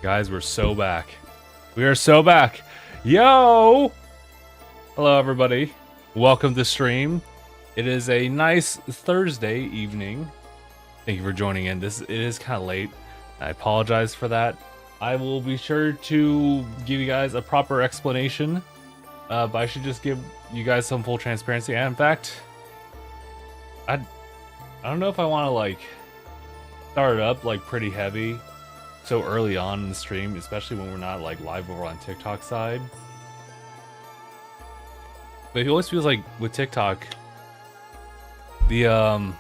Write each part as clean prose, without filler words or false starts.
Guys, we're so back. We are so back. Yo! Hello, everybody. Welcome to stream. It is a nice Thursday evening. Thank you for joining in. It is kind of late. I apologize for that. I will be sure to give you guys a proper explanation. But I should just give you guys some full transparency. And in fact, I don't know if I want to like start it up like pretty heavy so early on in the stream, especially when we're not like live over on TikTok side. But it always feels like with TikTok, the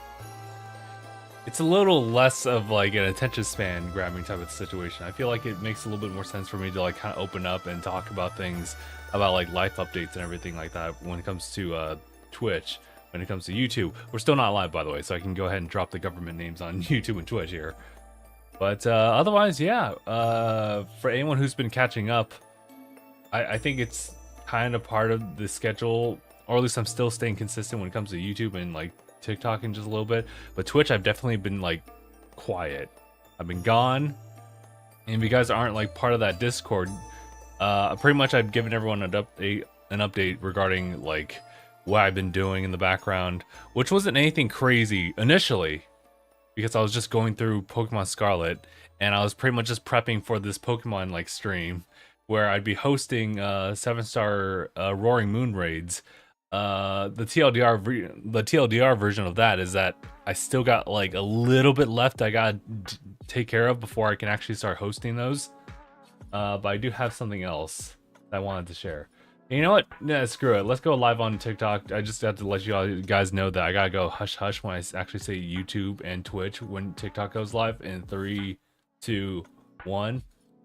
it's a little less of like an attention span grabbing type of situation. I feel like it makes a little bit more sense for me to like kind of open up and talk about things, about like life updates and everything like that when it comes to Twitch. When it comes to YouTube, we're still not live, by the way, so I can go ahead and drop the government names on YouTube and Twitch here. But otherwise, yeah, for anyone who's been catching up, I think it's kind of part of the schedule, or at least I'm still staying consistent when it comes to YouTube and like TikTok in just a little bit. But Twitch, I've definitely been like quiet. I've been gone, and if you guys aren't like part of that Discord, pretty much I've given everyone an update regarding like what I've been doing in the background, which wasn't anything crazy initially, because I was just going through Pokemon Scarlet, and I was pretty much just prepping for this Pokemon like stream where I'd be hosting 7-star Roaring Moon raids. The TLDR version of that is that I still got like a little bit left I gotta take care of before I can actually start hosting those. But I do have something else that I wanted to share. You know what? Yeah, screw it. Let's go live on TikTok. I just have to let you guys know that I gotta go hush hush when I actually say YouTube and Twitch when TikTok goes live in 3, 2, 1.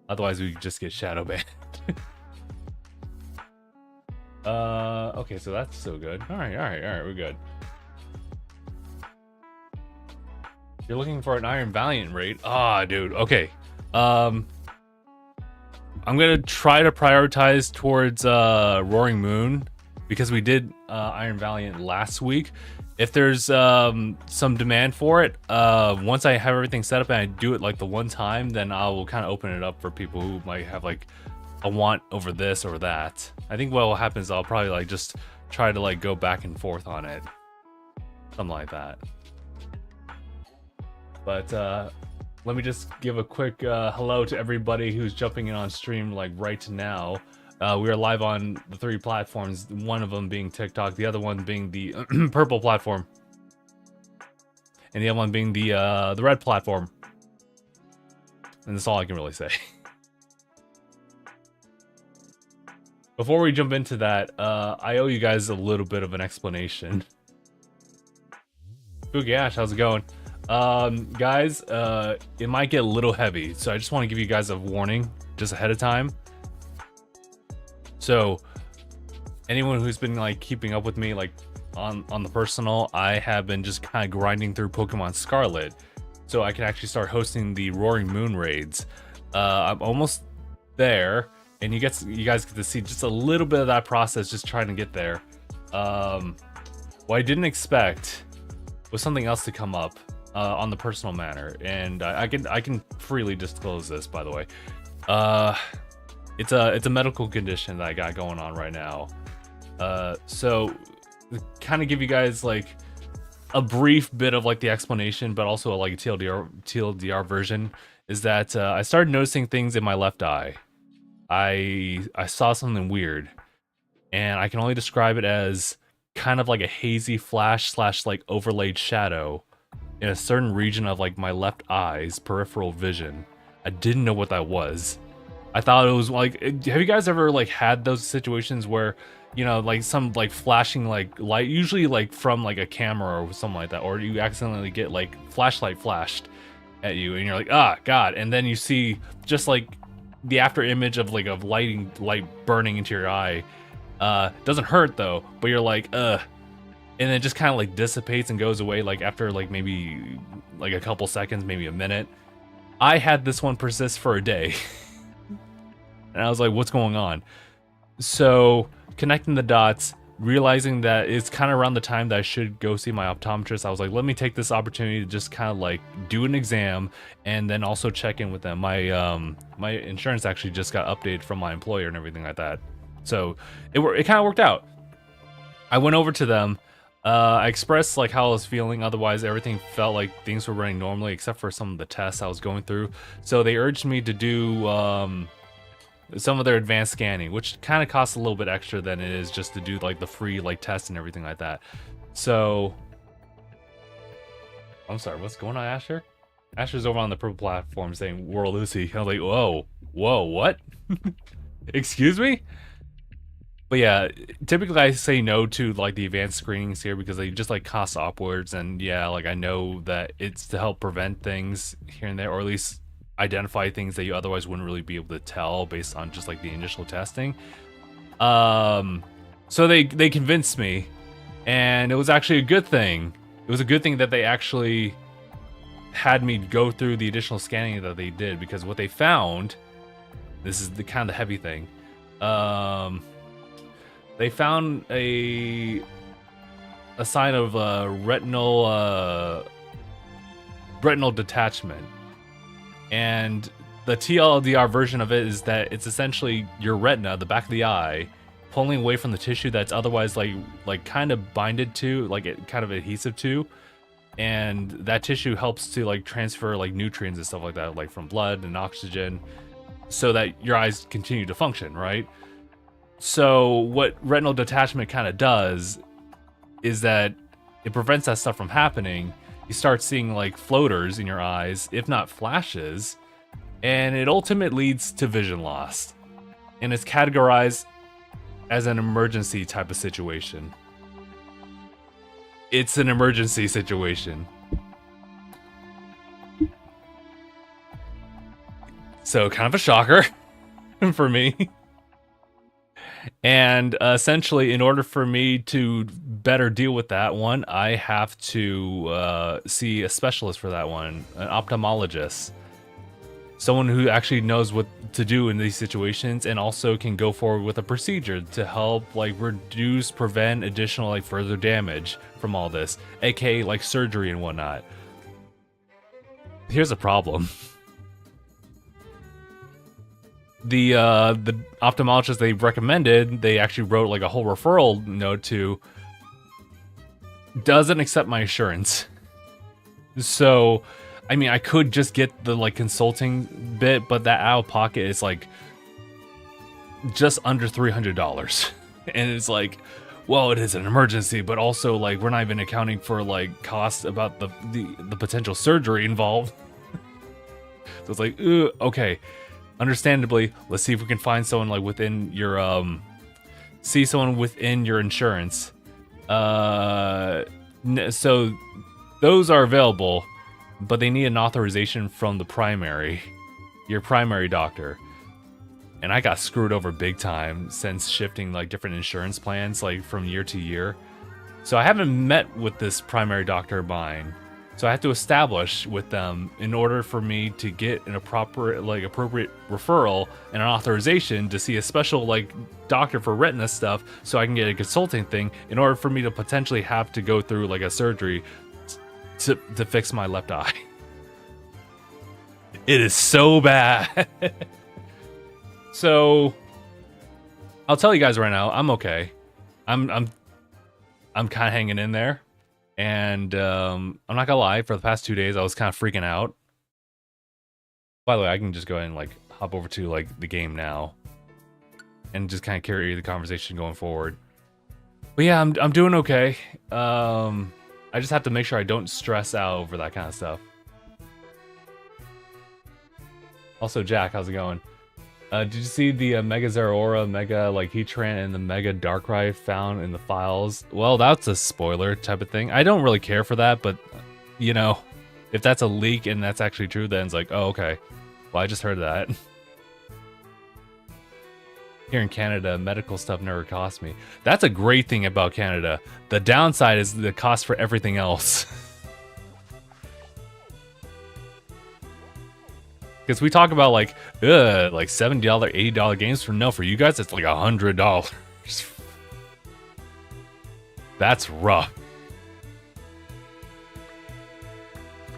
Otherwise, we just get shadow banned. Okay, so that's still good. All right, we're good. You're looking for an Iron Valiant raid? Ah, dude. Okay. I'm gonna try to prioritize towards Roaring Moon because we did Iron Valiant last week. If there's some demand for it, once I have everything set up and I do it like the one time, then I will kind of open it up for people who might have like a want over this or that. I think what will happen is I'll probably like just try to like go back and forth on it, something like that. But let me just give a quick hello to everybody who's jumping in on stream like right now. We are live on the 3 platforms, one of them being TikTok, the other one being the purple platform, and the other one being the red platform. And that's all I can really say. Before we jump into that, I owe you guys a little bit of an explanation. Spooky Ash, how's it going? Guys, it might get a little heavy, so I just want to give you guys a warning just ahead of time. So anyone who's been like keeping up with me like on the personal, I have been just kind of grinding through Pokemon Scarlet so I can actually start hosting the Roaring Moon raids. I'm almost there, and you guys get to see just a little bit of that process, just trying to get there. What I didn't expect was something else to come up on the personal matter, and I can freely disclose this, by the way. It's a medical condition that I got going on right now. So kind of give you guys like a brief bit of like the explanation, but also like a TLDR version, is that I started noticing things in my left eye. I saw something weird, and I can only describe it as kind of like a hazy flash / like overlaid shadow in a certain region of like my left eye's peripheral vision. I didn't know what that was. I thought it was like, have you guys ever like had those situations where, you know, like some like flashing like light, usually like from like a camera or something like that, or you accidentally get like flashlight flashed at you and you're like, ah, God. And then you see just like the after image of like light burning into your eye. Doesn't hurt though, but you're like, and it just kind of like dissipates and goes away like after like maybe like a couple seconds, maybe a minute. I had this one persist for a day. And I was like, what's going on? So connecting the dots, realizing that it's kind of around the time that I should go see my optometrist, I was like, let me take this opportunity to just kind of like do an exam and then also check in with them. My insurance actually just got updated from my employer and everything like that, so it kind of worked out. I went over to them. I expressed like how I was feeling. Otherwise, everything felt like things were running normally, except for some of the tests I was going through. So they urged me to do some of their advanced scanning, which kind of costs a little bit extra than it is just to do like the free like test and everything like that. So I'm sorry, what's going on, Asher? Asher's over on the purple platform saying "World Lucy." I was like, whoa, what? Excuse me? But yeah, typically I say no to like the advanced screenings here because they just like cost upwards, and yeah, like I know that it's to help prevent things here and there, or at least identify things that you otherwise wouldn't really be able to tell based on just like the initial testing. So they convinced me, and it was actually a good thing. It was a good thing that they actually had me go through the additional scanning that they did, because what they found, this is the kind of the heavy thing, they found a sign of retinal detachment. And the TLDR version of it is that it's essentially your retina, the back of the eye, pulling away from the tissue that's otherwise like kind of binded to, like it kind of adhesive to, and that tissue helps to like transfer like nutrients and stuff like that, like from blood and oxygen, so that your eyes continue to function, right? So what retinal detachment kind of does is that it prevents that stuff from happening. You start seeing like floaters in your eyes, if not flashes, and it ultimately leads to vision loss. And it's categorized as an emergency type of situation. It's an emergency situation. So kind of a shocker for me. And essentially, in order for me to better deal with that one, I have to see a specialist for that one, an ophthalmologist. Someone who actually knows what to do in these situations, and also can go forward with a procedure to help like reduce, prevent additional like further damage from all this, aka like surgery and whatnot. Here's a problem. The ophthalmologist they recommended, they actually wrote like a whole referral note to, doesn't accept my insurance. So, I mean, I could just get the like consulting bit, but that out of pocket is like just under $300. And it's like, well, it is an emergency, but also like we're not even accounting for like costs about the potential surgery involved. So it's like, okay. Understandably, let's see if we can find someone like within your see someone within your insurance. So those are available, but they need an authorization from your primary doctor. And I got screwed over big time since shifting like different insurance plans like from year to year. So I haven't met with this primary doctor of mine. So I have to establish with them in order for me to get an appropriate referral and an authorization to see a special like doctor for retina stuff, so I can get a consulting thing in order for me to potentially have to go through like a surgery to fix my left eye. It is so bad. So I'll tell you guys right now, I'm okay. I'm kind of hanging in there. And I'm not gonna lie, for the past 2 days I was kind of freaking out. By the way, I can just go ahead and like hop over to like the game now and just kind of carry the conversation going forward. But yeah, I'm doing okay. I just have to make sure I don't stress out over that kind of stuff. Also, Jack, how's it going? Did you see the Mega Zeraora, Mega like Heatran, and the Mega Darkrai found in the files? Well, that's a spoiler type of thing. I don't really care for that, but you know, if that's a leak and that's actually true, then it's like, oh, okay. Well, I just heard that. Here in Canada, medical stuff never costs me. That's a great thing about Canada. The downside is the cost for everything else. Because we talk about like $70, $80 games. For you guys, it's like $100. That's rough.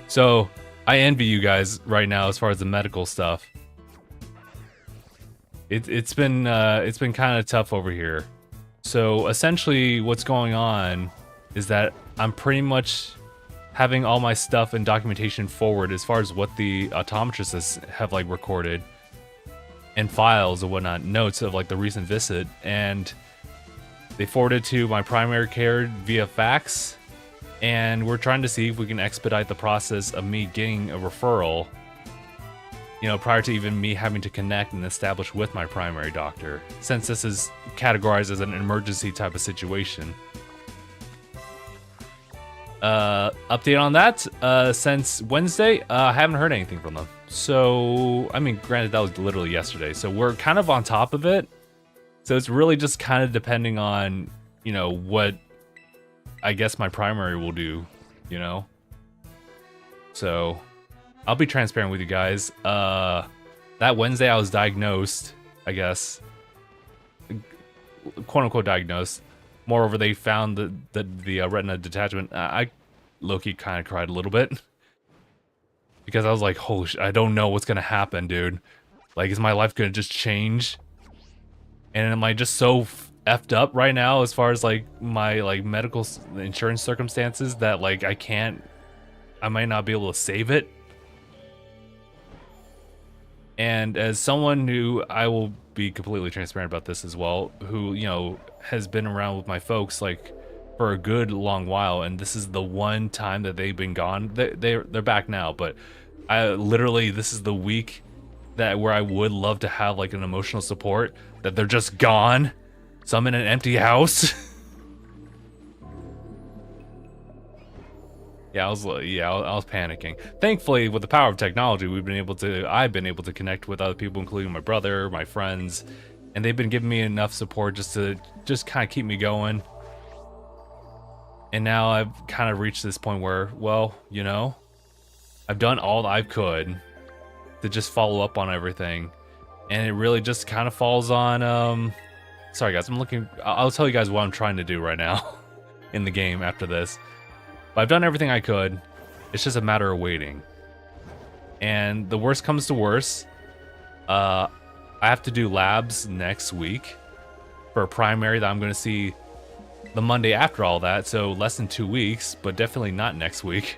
So I envy you guys right now as far as the medical stuff. It's been kind of tough over here. So essentially what's going on is that I'm pretty much having all my stuff and documentation forward as far as what the optometrists have like recorded and files and whatnot, notes of like the recent visit, and they forwarded to my primary care via fax, and we're trying to see if we can expedite the process of me getting a referral, you know, prior to even me having to connect and establish with my primary doctor, since this is categorized as an emergency type of situation. Update on that, since Wednesday, I haven't heard anything from them. So, I mean, granted, that was literally yesterday, so we're kind of on top of it. So it's really just kind of depending on, you know, what I guess my primary will do, you know? So, I'll be transparent with you guys. That Wednesday I was diagnosed, I guess, quote-unquote diagnosed. Moreover, they found the retina detachment. I low-key kind of cried a little bit. Because I was like, holy shit, I don't know what's gonna happen, dude. Like, is my life gonna just change? And am I just so effed up right now as far as, like, my, like, medical insurance circumstances that, like, I might not be able to save it? And as someone who, I will be completely transparent about this as well, who, you know, has been around with my folks, like, for a good long while, and this is the one time that they've been gone. They're back now, but I literally, this is the week that where I would love to have like an emotional support, that they're just gone. So I'm in an empty house. I was panicking. Thankfully, with the power of technology, I've been able to connect with other people, including my brother, my friends, and they've been giving me enough support just to kind of keep me going. And now I've kind of reached this point where, well, you know, I've done all that I could to just follow up on everything. And it really just kind of falls on, sorry guys, I'll tell you guys what I'm trying to do right now in the game after this. But I've done everything I could. It's just a matter of waiting. And the worst comes to worst, I have to do labs next week for a primary that I'm going to see the Monday after all that, so less than 2 weeks, but definitely not next week.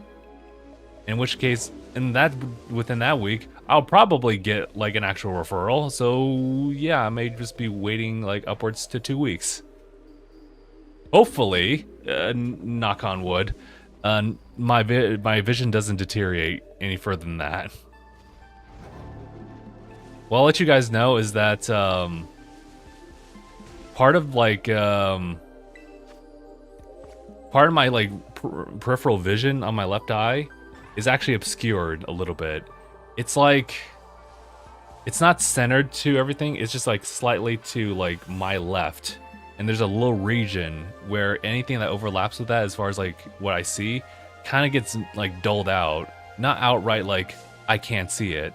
In which case, within that week, I'll probably get like an actual referral. So yeah, I may just be waiting like upwards to 2 weeks. Hopefully, knock on wood, my vision doesn't deteriorate any further than that. Well, I'll let you guys know is that part of like part of my like peripheral vision on my left eye is actually obscured a little bit. It's like, it's not centered to everything, it's just like slightly to like my left. And there's a little region where anything that overlaps with that, as far as like what I see, kind of gets like dulled out. Not outright like I can't see it.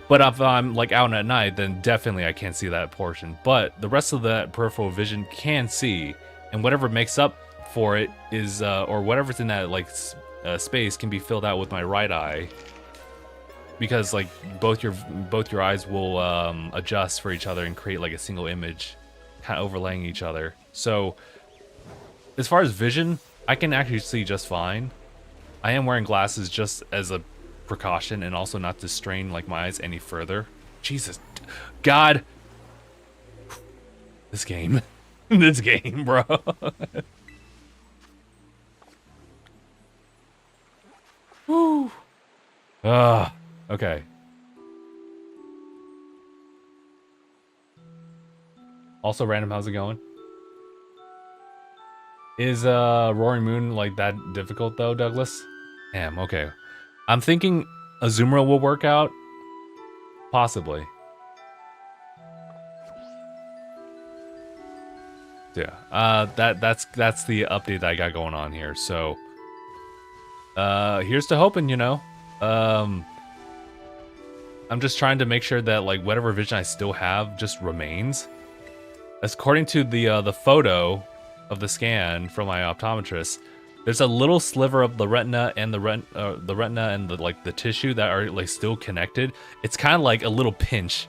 But if I'm like out at night, then definitely I can't see that portion. But the rest of that peripheral vision can see. And whatever makes up for it is, or whatever's in that like space can be filled out with my right eye, because like both your eyes will adjust for each other and create like a single image, kind of overlaying each other. So as far as vision, I can actually see just fine. I am wearing glasses just as a precaution and also not to strain like my eyes any further. Jesus, God, this game. This game, bro. Woo. Okay. Also random, how's it going? Is Roaring Moon like that difficult though, Douglas? Damn, okay. I'm thinking Azumarill will work out. Possibly. Yeah, that's the update that I got going on here. So, here's to hoping, you know. I'm just trying to make sure that like whatever vision I still have just remains. According to the photo of the scan from my optometrist, there's a little sliver of the retina and the retina and the tissue that are like still connected. It's kind of like a little pinch.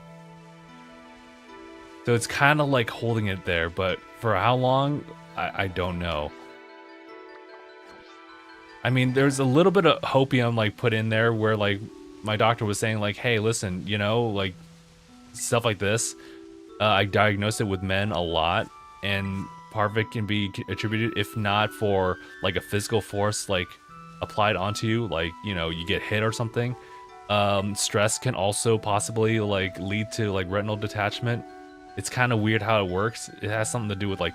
So it's kind of like holding it there, but for how long, I don't know. I mean, there's a little bit of hopium like put in there where like my doctor was saying like, hey, listen, you know, like stuff like this. I diagnose it with men a lot, and part of it can be attributed, if not for like a physical force like applied onto you, like, you know, you get hit or something. Stress can also possibly like lead to like retinal detachment. It's kind of weird how it works. It has something to do with like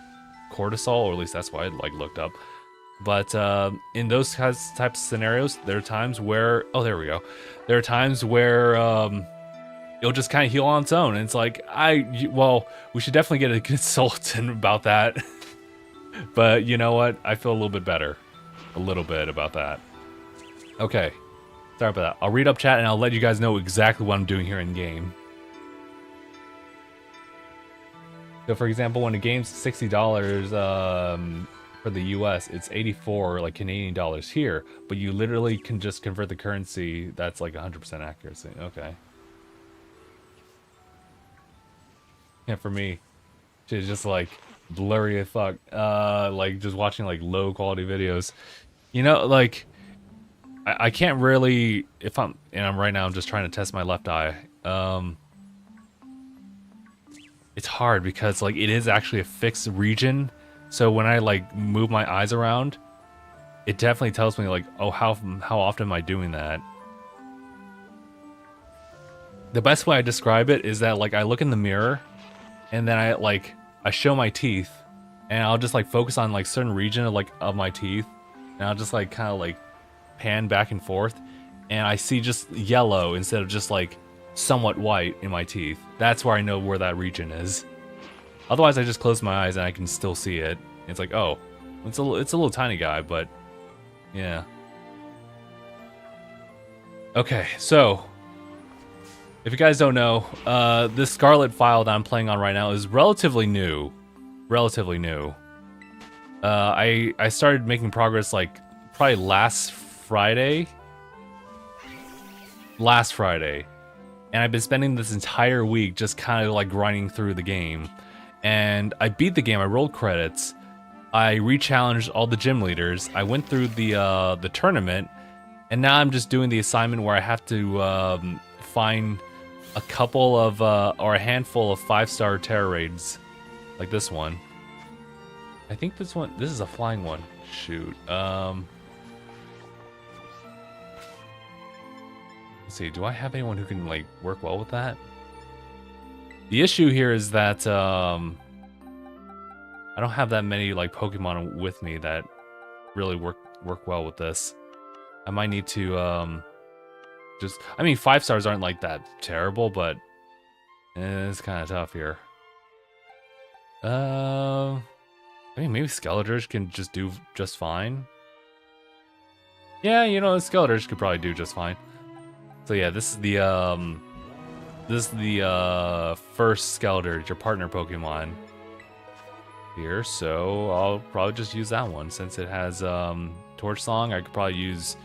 cortisol, or at least that's why I like looked up. But in those types of scenarios, there are times where, oh, there we go. There are times where it'll just kind of heal on its own. And it's like, well, we should definitely get a consultant about that. But you know what? I feel a little bit better. A little bit about that. Okay. Sorry about that. I'll read up chat and I'll let you guys know exactly what I'm doing here in game. So for example, when a game's $60 for the US, it's 84 like Canadian dollars here, but you literally can just convert the currency. That's like 100% accuracy. Okay. Yeah, for me, it's just like blurry as fuck. Like just watching like low quality videos. You know, like I can't really, if I'm right now, I'm just trying to test my left eye. It's hard because like it is actually a fixed region. So when I like move my eyes around, it definitely tells me like, oh, how often am I doing that? The best way I describe it is that like I look in the mirror and then I show my teeth and I'll just like focus on like certain region of my teeth, and I'll just like kind of like pan back and forth, and I see just yellow instead of just like somewhat white in my teeth. That's where I know where that region is. Otherwise, I just close my eyes and I can still see it. It's like, oh, it's a little tiny guy, but yeah. Okay, so if you guys don't know, this Scarlet file that I'm playing on right now is relatively new. Relatively new. I started making progress like probably last Friday. And I've been spending this entire week just kind of like grinding through the game. And I beat the game, I rolled credits. I re-challenged all the gym leaders. I went through the tournament, and now I'm just doing the assignment where I have to find a couple of, or a handful of 5-star Tera Raids. Like this one. I think this is a flying one. Shoot. Let's see, do I have anyone who can like work well with that? The issue here is that I don't have that many like Pokemon with me that really work well with this. I might need to just, I mean, 5 stars aren't like that terrible, but it's kind of tough here. I mean, maybe Skeletors can just do just fine. Yeah, you know, Skeletors could probably do just fine. So yeah, this is the first Skeletor, your partner Pokemon here. So I'll probably just use that one since it has Torch Song. I could probably use,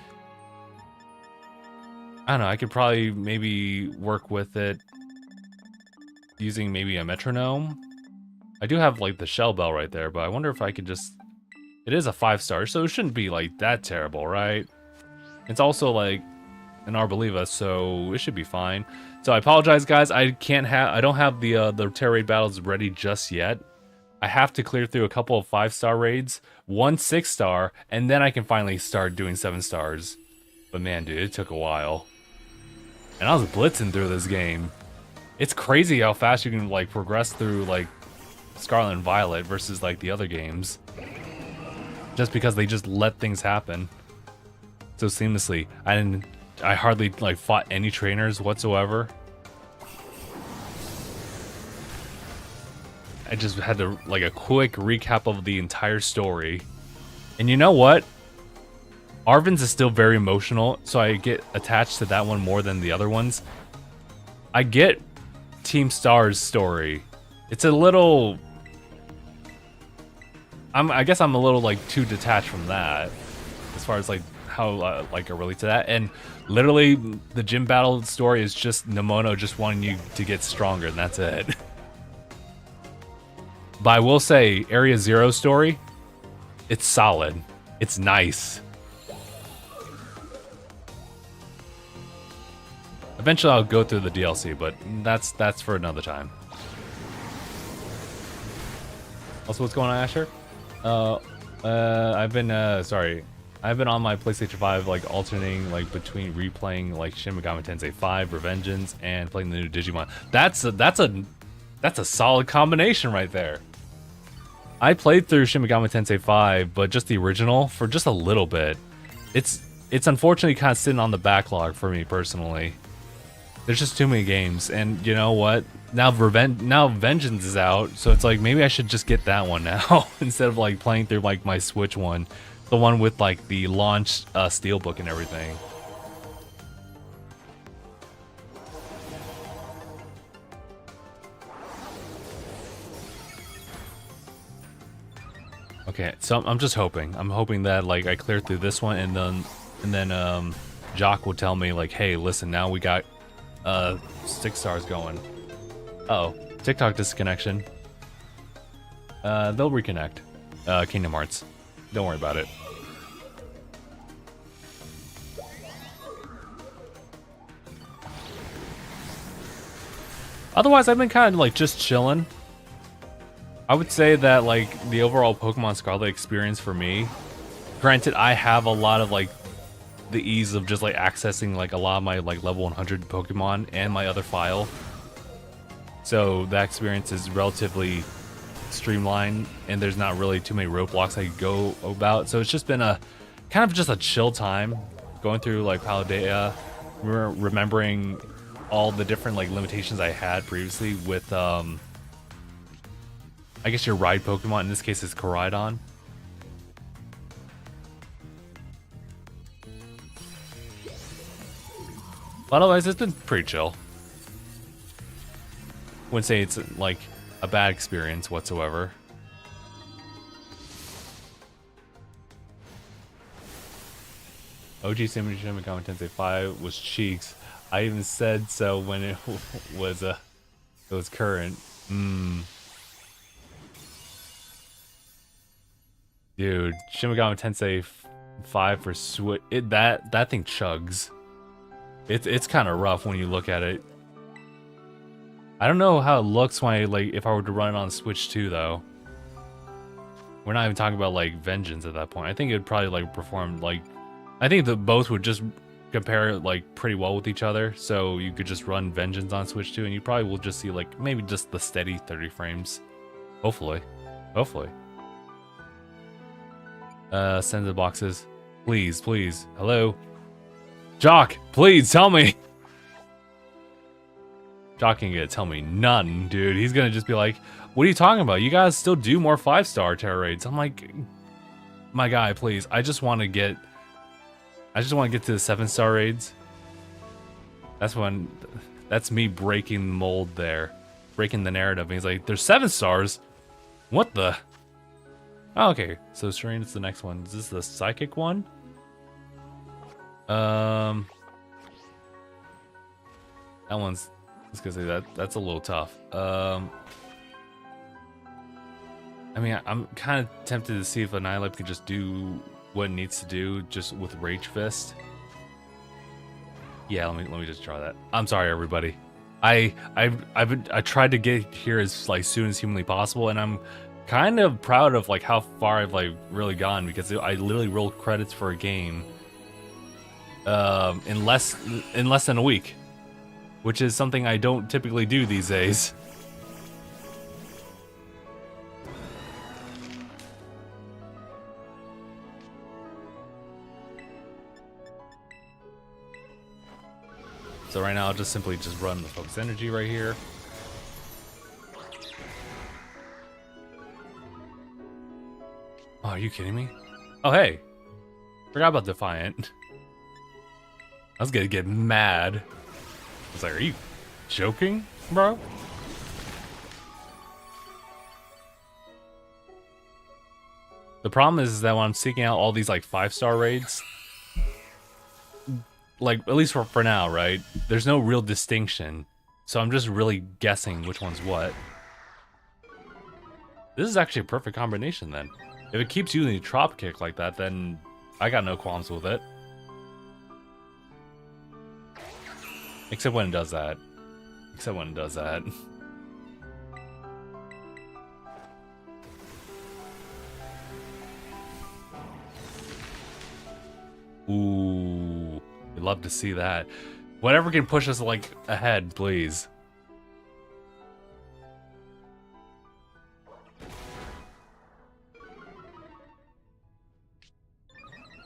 I don't know, I could probably maybe work with it using maybe a metronome. I do have like the Shell Bell right there, but I wonder if I could just, it is a 5-star, so it shouldn't be like that terrible, right? It's also like an Arboliva, so it should be fine. So I apologize, guys. I don't have the Tera Raid battles ready just yet. I have to clear through a couple of 5-star raids, 1 6-star, and then I can finally start doing 7 stars. But man, dude, it took a while. And I was blitzing through this game. It's crazy how fast you can like progress through like Scarlet and Violet versus like the other games. Just because they just let things happen so seamlessly. I hardly like fought any trainers whatsoever. I just had to like a quick recap of the entire story. And you know what? Arven's is still very emotional, so I get attached to that one more than the other ones. I get Team Star's story. It's a little I guess I'm a little like too detached from that as far as like how like I relate to that. And literally the gym battle story is just Nemono just wanting you to get stronger, and that's it. But I will say Area Zero story, it's solid. It's nice. Eventually I'll go through the DLC, but that's for another time. Also, what's going on, Asher? I've been I've been on my PlayStation 5 like alternating like between replaying like Shin Megami Tensei 5 Revengeance and playing the new Digimon. That's a solid combination right there. I played through Shin Megami Tensei 5, but just the original for just a little bit. It's unfortunately kind of sitting on the backlog for me personally. There's just too many games, and you know what? Now Vengeance is out, so it's like maybe I should just get that one now instead of like playing through like my Switch one, the one with like the launch steelbook and everything. Okay, so I'm just hoping. I'm hoping that like I clear through this one, and then Jock will tell me like, hey, listen, now we got 6 stars going. Uh oh, TikTok disconnection. They'll reconnect. Kingdom Hearts. Don't worry about it. Otherwise, I've been kind of like just chilling. I would say that like the overall Pokemon Scarlet experience for me, granted, I have a lot of like the ease of just like accessing like a lot of my like level 100 Pokemon and my other file. So that experience is relatively streamlined, and there's not really too many roadblocks I go about. So it's just been a kind of just a chill time going through like Paldea, remembering all the different like limitations I had previously with I guess your ride Pokemon. In this case, it's Koraidon. But otherwise, it's been pretty chill. Wouldn't say it's like a bad experience whatsoever. OG Shin Megami Tensei 5 was cheeks. I even said so when it was current. Dude, Shin Megami Tensei 5 for Switch, that thing chugs. It's kind of rough when you look at it. I don't know how it looks when I like if I were to run it on Switch 2 though. We're not even talking about like Vengeance at that point. I think it would probably like perform like, I think that both would just compare like pretty well with each other. So you could just run Vengeance on Switch 2 and you probably will just see like maybe just the steady 30 frames. Hopefully. Hopefully. Send the boxes. Please, please. Hello? Jock, please tell me. Jock ain't gonna tell me none, dude. He's gonna just be like, what are you talking about? You guys still do more 5-star Tera Raids. I'm like, my guy, please. I just want to get to the 7-star raids. That's me breaking the mold there. Breaking the narrative. And he's like, there's 7 stars? What the? Oh, okay. So Serene is the next one. Is this the psychic one? That one's, I was gonna say that's a little tough. I mean, I'm kind of tempted to see if Annihilate can just do what it needs to do just with Rage Fist. Yeah, let me just try that. I'm sorry, everybody. I tried to get here as like soon as humanly possible, and I'm kind of proud of like how far I've like really gone, because I literally rolled credits for a game in less than a week, which is something I don't typically do these days. So right now I'll just simply just run the Focus Energy right here. Oh, are you kidding me? Oh, hey. Forgot about Defiant. I was gonna get mad. I was like, are you joking, bro? The problem is that when I'm seeking out all these like 5-star raids, like at least for now, right? There's no real distinction. So I'm just really guessing which one's what. This is actually a perfect combination then. If it keeps using Trop Kick like that, then I got no qualms with it. Except when it does that. Except when it does that. Ooh, we'd love to see that. Whatever can push us like ahead, please.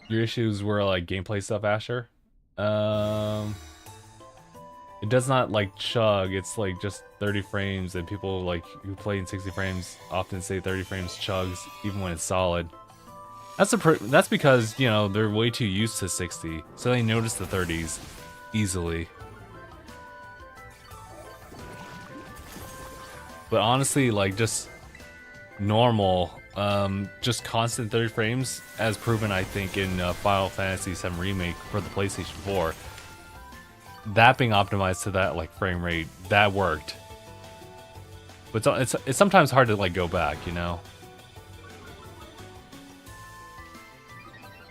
Your issues were like gameplay stuff, Asher. It does not like chug. It's like just 30 frames, and people like who play in 60 frames often say 30 frames chugs even when it's solid. That's because, you know, they're way too used to 60, so they notice the 30s easily. But honestly, like just normal, just constant 30 frames, as proven I think in Final Fantasy VII Remake for the PlayStation 4. That being optimized to that like frame rate, that worked. But it's sometimes hard to like go back, you know.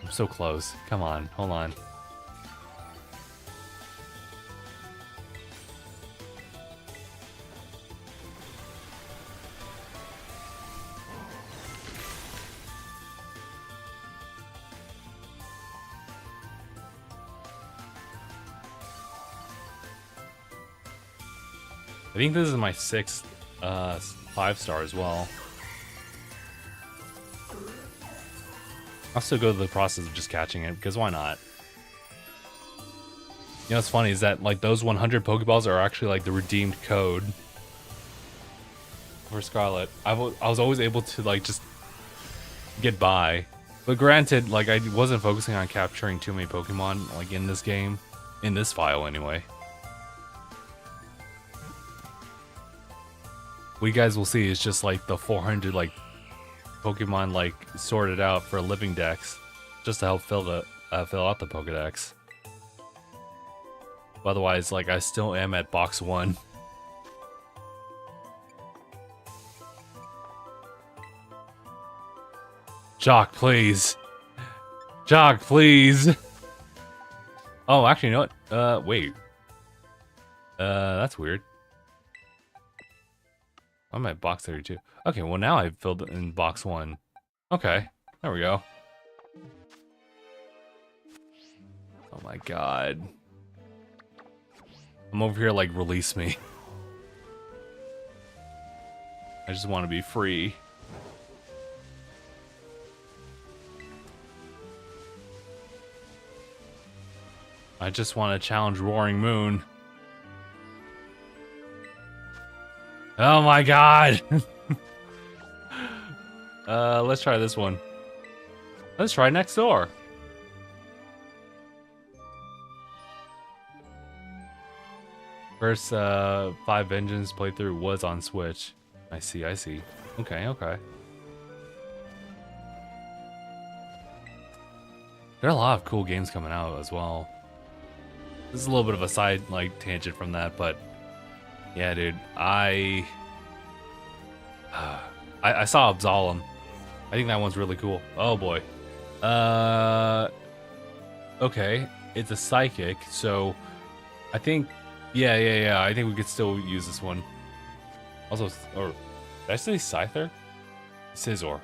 I'm so close. Come on, hold on. I think this is my 6th 5-star as well. I'll still go through the process of just catching it, because why not? You know what's funny is that like those 100 Pokeballs are actually like the redeemed code for Scarlet. I was always able to like just get by. But granted, like I wasn't focusing on capturing too many Pokemon like in this game. In this file anyway. What you guys will see is just like the 400 like Pokemon like sorted out for living decks, just to help fill out the Pokedex. Otherwise, like I still am at box 1. Jock, please. Jock, please. Oh, actually, you know what? Wait. That's weird. I'm at box 32. Okay, well now I've filled it in box 1. Okay, there we go. Oh my god. I'm over here like, release me. I just want to be free. I just want to challenge Roaring Moon. Oh my god! Let's try this one. Let's try next door. First 5 Vengeance playthrough was on Switch. I see. Okay. There are a lot of cool games coming out as well. This is a little bit of a side like tangent from that, but yeah, dude, I saw Absolem. I think that one's really cool. Oh boy. Okay, it's a psychic, so I think, yeah. I think we could still use this one. Also, or did I say Scyther? Scizor.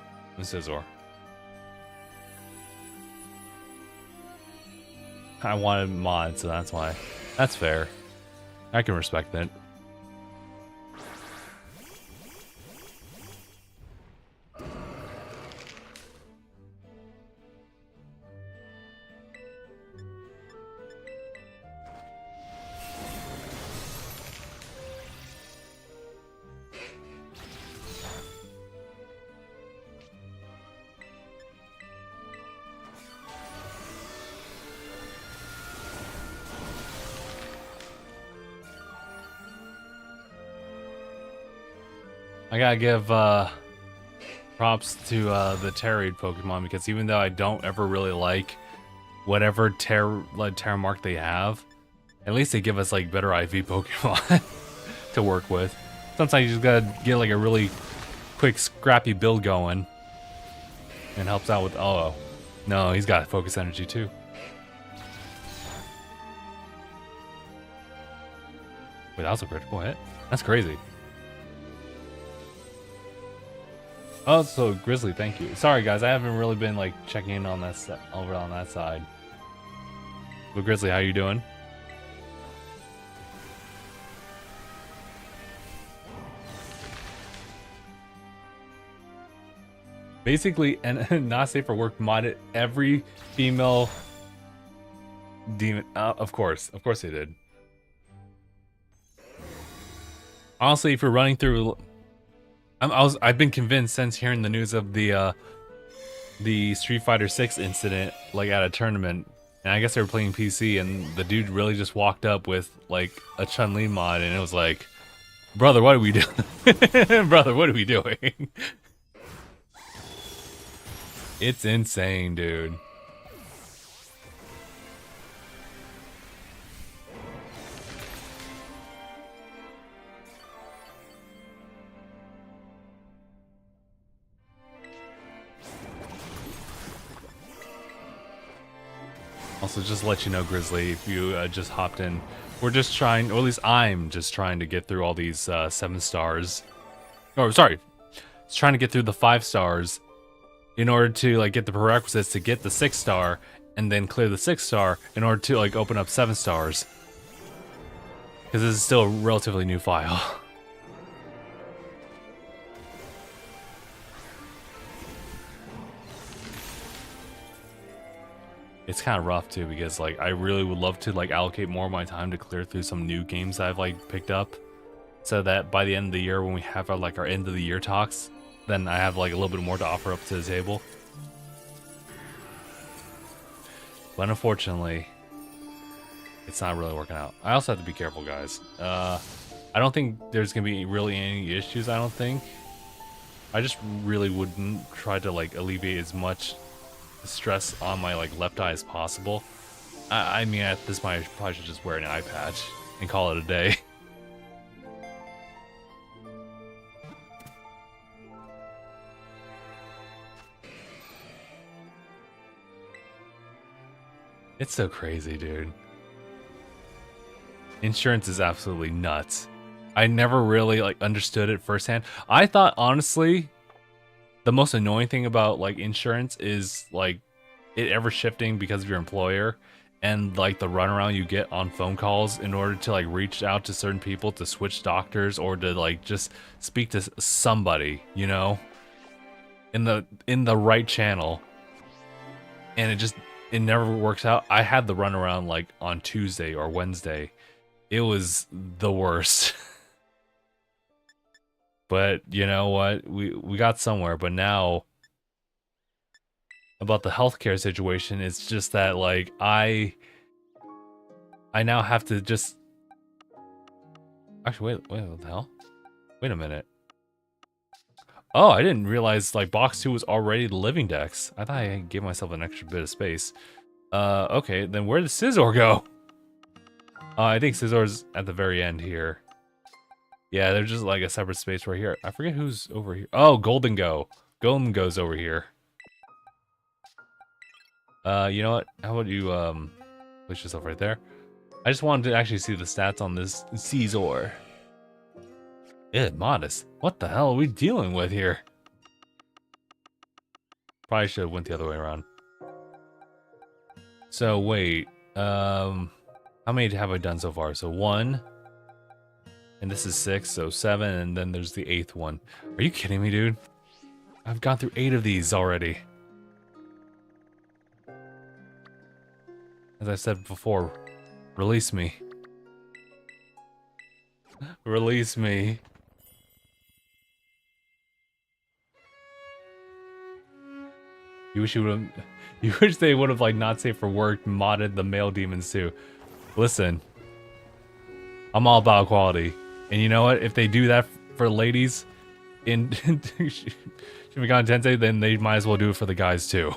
I wanted mod, so that's why. That's fair. I can respect that. I gotta give props to the Tera Raid Pokemon, because even though I don't ever really like whatever Terra mark they have, at least they give us like better IV Pokemon to work with. Sometimes you just gotta get like a really quick scrappy build going, and helps out with. Oh no, he's got focus energy too. Wait, that was a critical hit? That's crazy. Oh, so Grizzly, thank you. Sorry guys, I haven't really been like checking in on that over on that side. But Grizzly, how you doing? Basically, and not safe for work modded every female demon. Of course they did. Honestly, if you're running through, I've been convinced since hearing the news of the Street Fighter 6 incident, like at a tournament, and I guess they were playing PC, and the dude really just walked up with like a Chun-Li mod, and it was like, brother, what are we doing? Brother, what are we doing? It's insane, dude. Also, just to let you know, Grizzly, if you just hopped in, we're just trying, or at least I'm just trying to get through all these 7 stars. Or, sorry, it's trying to get through the 5 stars in order to like get the prerequisites to get the 6 star, and then clear the 6 star in order to like open up 7 stars. Because this is still a relatively new file. It's kind of rough too, because like I really would love to like allocate more of my time to clear through some new games I've like picked up, so that by the end of the year, when we have our like our end of the year talks, then I have like a little bit more to offer up to the table. But unfortunately, it's not really working out. I also have to be careful, guys. I don't think there's gonna be really any issues. I don't think. I just really wouldn't try to like alleviate as much stress on my like left eye as possible. I mean, at this point, I probably should just wear an eye patch and call it a day. It's so crazy, dude. Insurance is absolutely nuts. I never really like understood it firsthand. I thought, honestly, the most annoying thing about like insurance is like it ever shifting because of your employer, and like the runaround you get on phone calls in order to like reach out to certain people to switch doctors, or to like just speak to somebody, you know, in the right channel, and it never works out. I had the runaround like on Tuesday or Wednesday. It was the worst. But you know what? We got somewhere. But now, about the healthcare situation, it's just that like I now have to just actually wait, what the hell? Wait a minute. Oh, I didn't realize like box 2 was already the living dex. I thought I gave myself an extra bit of space. Okay, then where did Scizor go? I think Scizzor's at the very end here. Yeah, there's just like a separate space right here. I forget who's over here. Oh, Golden Go. Golden Go's over here. You know what? How about you place yourself right there? I just wanted to actually see the stats on this Scizor. Yeah, modest. What the hell are we dealing with here? Probably should have went the other way around. So wait, how many have I done so far? So 1, and this is 6, so 7, and then there's the 8th one. Are you kidding me, dude? I've gone through 8 of these already. As I said before, release me. Release me. You wish you wish they would have like not safe for work modded the male demons too. Listen, I'm all about equality, and you know what? If they do that for ladies, in Shimigami Tensei, then they might as well do it for the guys too.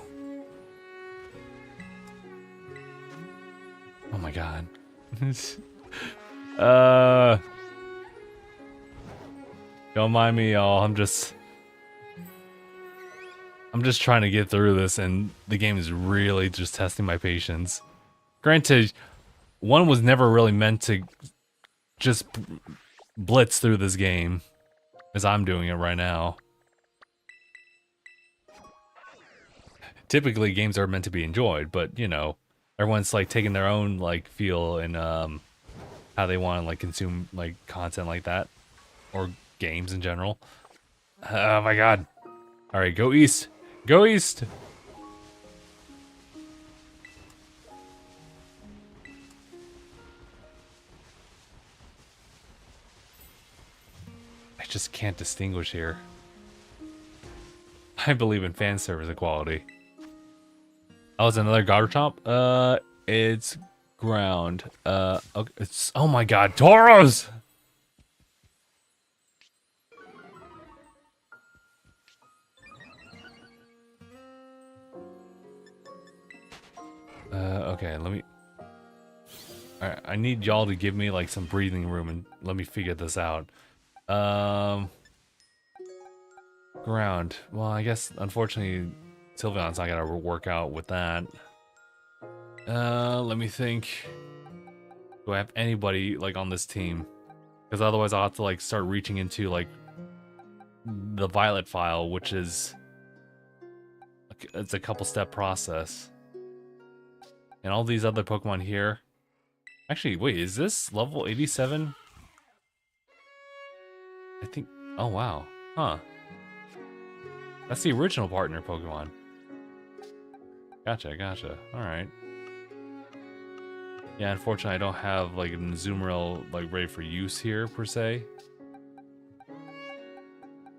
Oh my god. Don't mind me, y'all. I'm just trying to get through this, and the game is really just testing my patience. Granted, one was never really meant to just blitz through this game, as I'm doing it right now. Typically, games are meant to be enjoyed, but you know, everyone's like taking their own like feel and how they want to like consume like content like that, or games in general. Oh my god! All right, go east. Go east. I just can't distinguish here. I believe in fan service equality. Oh, it's another Garchomp? It's ground. Okay, it's, oh my god, Tauros! Okay, let me... Alright, I need y'all to give me, like, some breathing room and let me figure this out. Ground. Well, I guess, unfortunately, Sylveon's not gonna work out with that. Let me think. Do I have anybody, like, on this team? Because otherwise I'll have to, like, start reaching into, like, the Violet file, which is... It's a couple-step process. And all these other Pokemon here... Actually, wait, is this level 87? I think... Oh, wow. Huh. That's the original partner Pokemon. Gotcha, gotcha. Alright. Yeah, unfortunately I don't have, like, an Azumarill, like, ready for use here, per se.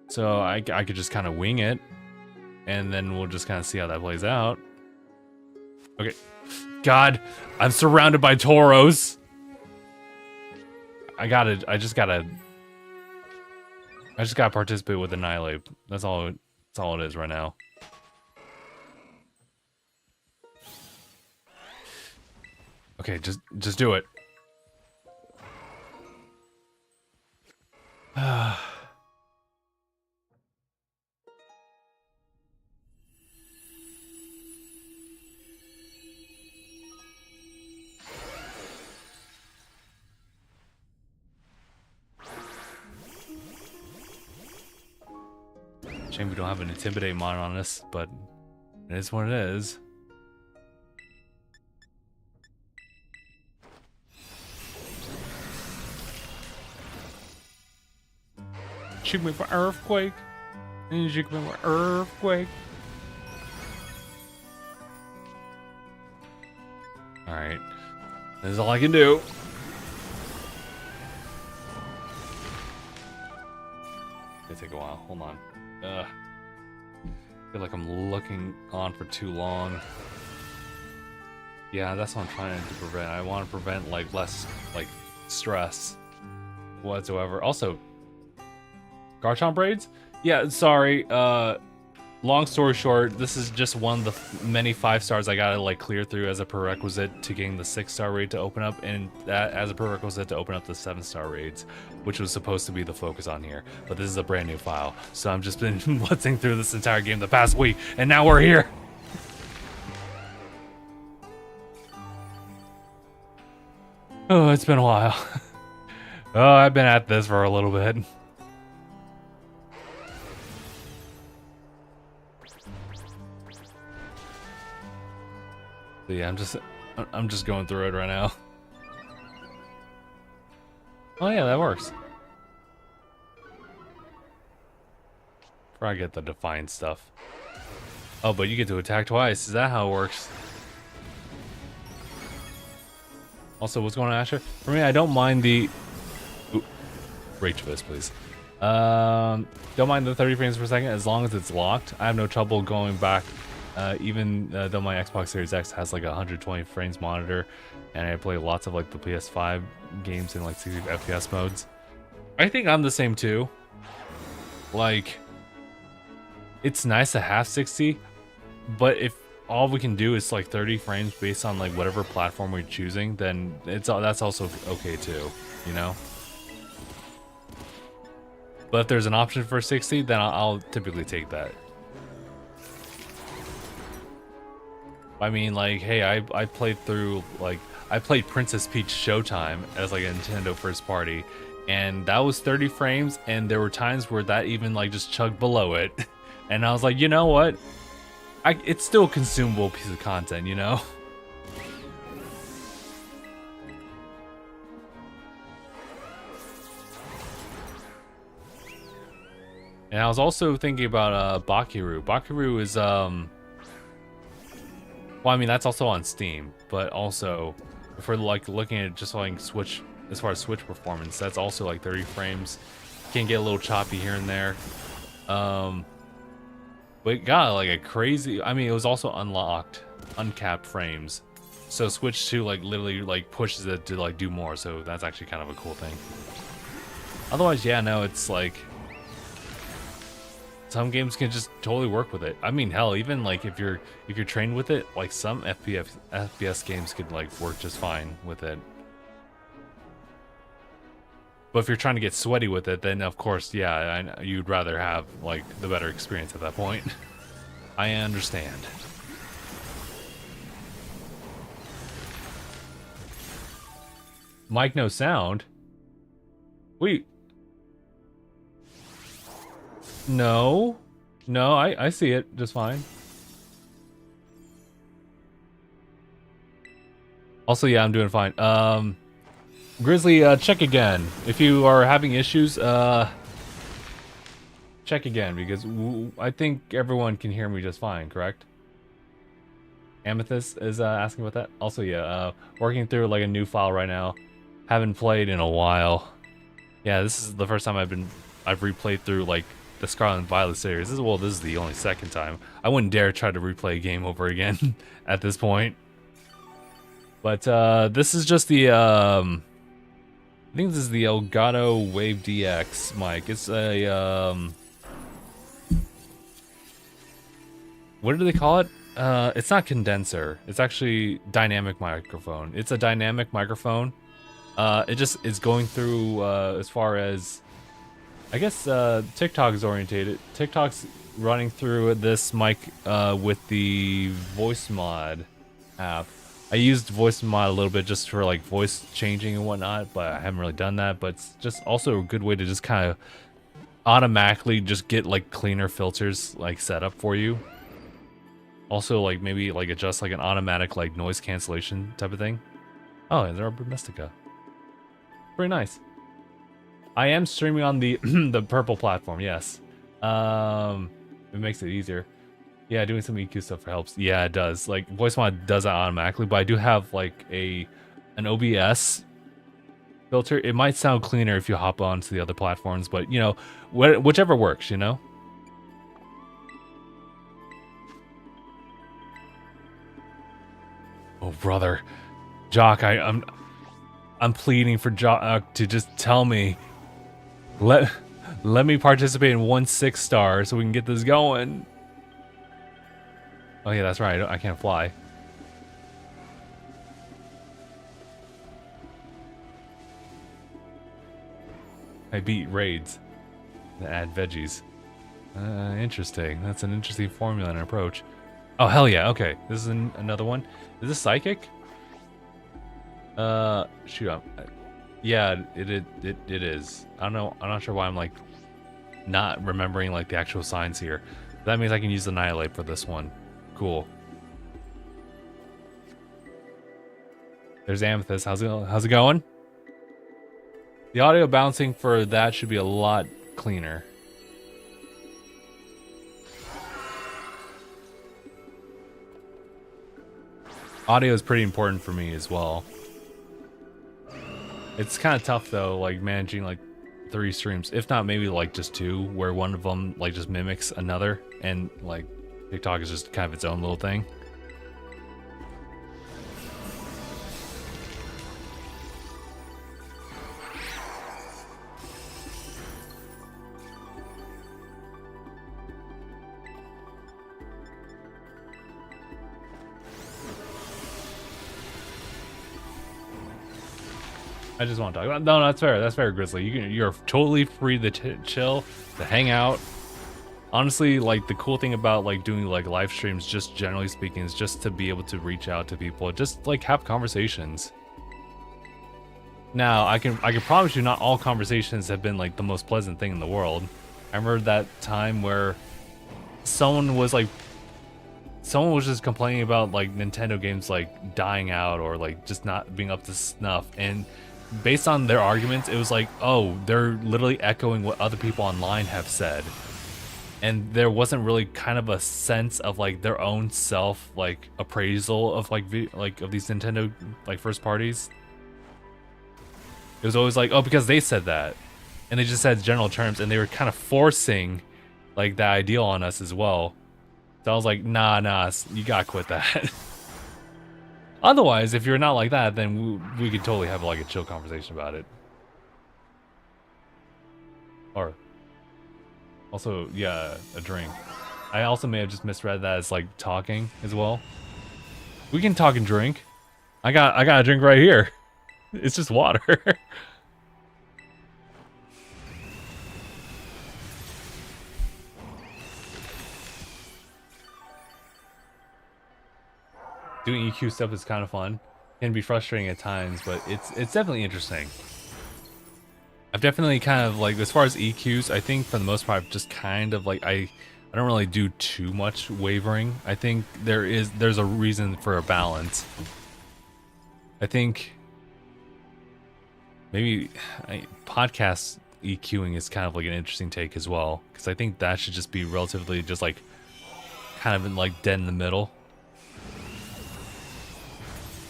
So I could just kind of wing it. And then we'll just kind of see how that plays out. Okay. God, I'm surrounded by Tauros. I just gotta participate with Annihilate. That's all it is right now. Okay, just do it. Shame we don't have an Intimidate mod on this, but it is what it is. Shoot me for Earthquake. And shoot me for Earthquake. Alright. This is all I can do. It'll take a while. Hold on. I feel like I'm looking on for too long. Yeah, that's what I'm trying to prevent. I want to prevent like less like stress whatsoever. Also, Garchomp raids? Yeah, sorry. Long story short, this is just one of the many 5 stars I gotta like clear through as a prerequisite to getting the 6-star raid to open up, and that as a prerequisite to open up the 7-star raids, which was supposed to be the focus on here. But this is a brand new file, so I've just been blitzing through this entire game the past week, and now we're here. Oh, it's been a while. Oh, I've been at this for a little bit. But yeah, I'm just going through it right now. Oh yeah, that works. I get the Defiant stuff. Oh, but you get to attack twice. Is that how it works? Also, what's going on, Asher? For me, I don't mind the... Ooh, rage fist, please. Don't mind the 30 frames per second as long as it's locked. I have no trouble going back. Even though my Xbox Series X has like a 120 frames monitor, and I play lots of like the PS5 games in like 60 FPS modes. I think I'm the same too. Like, it's nice to have 60, but if all we can do is like 30 frames based on like whatever platform we're choosing, then that's also okay too, you know. But if there's an option for 60, then I'll typically take that. I mean, like, hey, I played through, like, I played Princess Peach Showtime as like a Nintendo first party, and that was 30 frames, and there were times where that even like just chugged below it, and I was like, you know what? It's still a consumable piece of content, you know? And I was also thinking about Bakiru. Bakiru is well, I mean, that's also on Steam, but also if we're like looking at just like Switch, as far as Switch performance, that's also like 30 frames. Can get a little choppy here and there. But it got like a crazy, I mean, it was also uncapped frames. So Switch 2 like literally like pushes it to like do more, so that's actually kind of a cool thing. Otherwise, yeah, no, it's like some games can just totally work with it. I mean, hell, even like if you're trained with it, like some FPS games could like work just fine with it. But if you're trying to get sweaty with it, then of course, yeah, you'd rather have like the better experience at that point. I understand. Mic no sound? Wait. No, I see it just fine. Also, yeah, I'm doing fine. Grizzly, check again. If you are having issues, check again, because I think everyone can hear me just fine, correct? Amethyst is asking about that. Also, yeah, working through like a new file right now. Haven't played in a while. Yeah, this is the first time I've replayed through like the Scarlet and Violet series. This is the only second time. I wouldn't dare try to replay a game over again at this point. But this is just the I think this is the Elgato Wave DX mic. It's a what do they call it? It's not condenser. It's actually dynamic microphone. It's a dynamic microphone. It just is going through as far as I guess TikTok is orientated. TikTok's running through this mic with the voice mod app. I used voice mod a little bit just for like voice changing and whatnot, but I haven't really done that. But it's just also a good way to just kind of automatically just get like cleaner filters like set up for you. Also, like maybe like adjust like an automatic like noise cancellation type of thing. Oh, and there are Domestica. Pretty nice. I am streaming on the the purple platform, yes. It makes it easier. Yeah, doing some EQ stuff helps. Yeah, it does. Like voice mod does that automatically, but I do have like an OBS filter. It might sound cleaner if you hop onto the other platforms, but you know, whichever works, you know. Oh brother, Jock, I'm pleading for Jock to just tell me. Let me participate in 1 6-star so we can get this going. Oh yeah, that's right. I can't fly. I beat raids to add veggies. Interesting. That's an interesting formula and approach. Oh hell yeah. Okay, this is another one. Is this psychic? Shoot. Yeah, it is. I don't know. I'm not sure why I'm like not remembering like the actual signs here. That means I can use Annihilate for this one. Cool. There's Amethyst. How's it going? The audio bouncing for that should be a lot cleaner. Audio is pretty important for me as well. It's kind of tough though, like managing like 3 streams, if not maybe like just 2, where one of them like just mimics another, and like TikTok is just kind of its own little thing. I just want to talk about. No, that's fair. That's fair, Grizzly. You're totally free to chill, to hang out. Honestly, like the cool thing about like doing like live streams, just generally speaking, is just to be able to reach out to people, just like have conversations. Now, I can promise you, not all conversations have been like the most pleasant thing in the world. I remember that time where someone was just complaining about like Nintendo games like dying out or like just not being up to snuff, and based on their arguments, it was like, oh, they're literally echoing what other people online have said. And there wasn't really kind of a sense of like their own self like appraisal of like of these Nintendo like first parties. It was always like, oh, because they said that, and they just said general terms, and they were kind of forcing like that ideal on us as well. So I was like, nah, you gotta quit that. Otherwise, if you're not like that, then we could totally have like a chill conversation about it. Or also, yeah, a drink. I also may have just misread that as like talking as well. We can talk and drink. I got a drink right here. It's just water. Doing EQ stuff is kind of fun. Can be frustrating at times, but it's definitely interesting. I've definitely kind of like, as far as EQs, I think for the most part, I've just kind of like I don't really do too much wavering. I think there's a reason for a balance. I think maybe podcast EQing is kind of like an interesting take as well, because I think that should just be relatively just like kind of in like dead in the middle.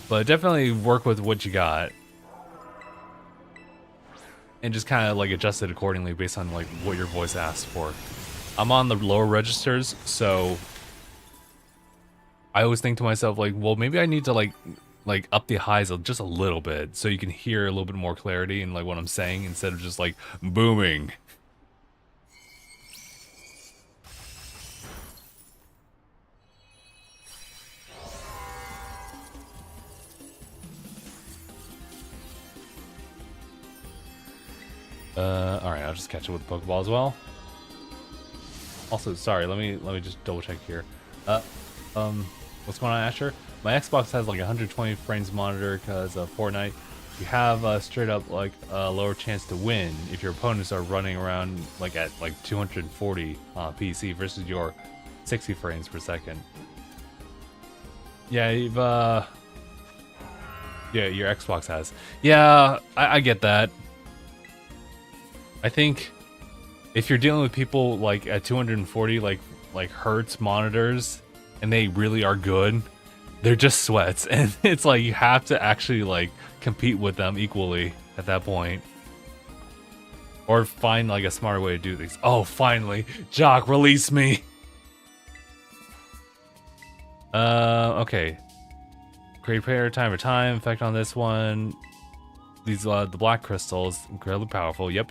But definitely work with what you got and just kind of like adjust it accordingly based on like what your voice asks for. I'm on the lower registers, so I always think to myself like, well, maybe I need to like up the highs just a little bit so you can hear a little bit more clarity in like what I'm saying instead of just like booming. All right, I'll just catch it with the Pokeball as well. Also, sorry, let me just double check here. What's going on, Asher? My Xbox has like 120 frames monitor because of Fortnite. You have straight up like a lower chance to win if your opponents are running around like at like 240 PC versus your 60 frames per second. Yeah, you've yeah, your Xbox has. Yeah, I get that. I think if you're dealing with people like at 240 like hertz monitors and they really are good, they're just sweats, and it's like you have to actually like compete with them equally at that point, or find like a smarter way to do things. Oh, finally, Jock, release me. Okay. Great player, time for time effect on this one. These the black crystals, incredibly powerful. Yep.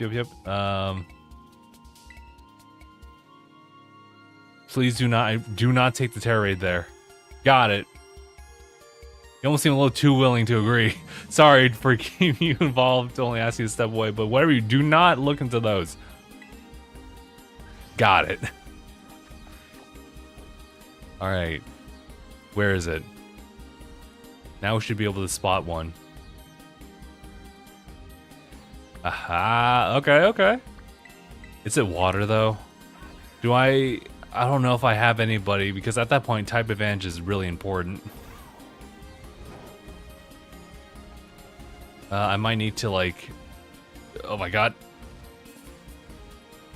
Please do not take the Tera Raid there. Got it. You almost seem a little too willing to agree. Sorry for keeping you involved, to only ask you to step away, but whatever you do, not look into those. Got it. All right. Where is it? Now we should be able to spot one. Aha, okay. Is it water though? I don't know if I have anybody, because at that point type advantage is really important. I might need to like, oh my god.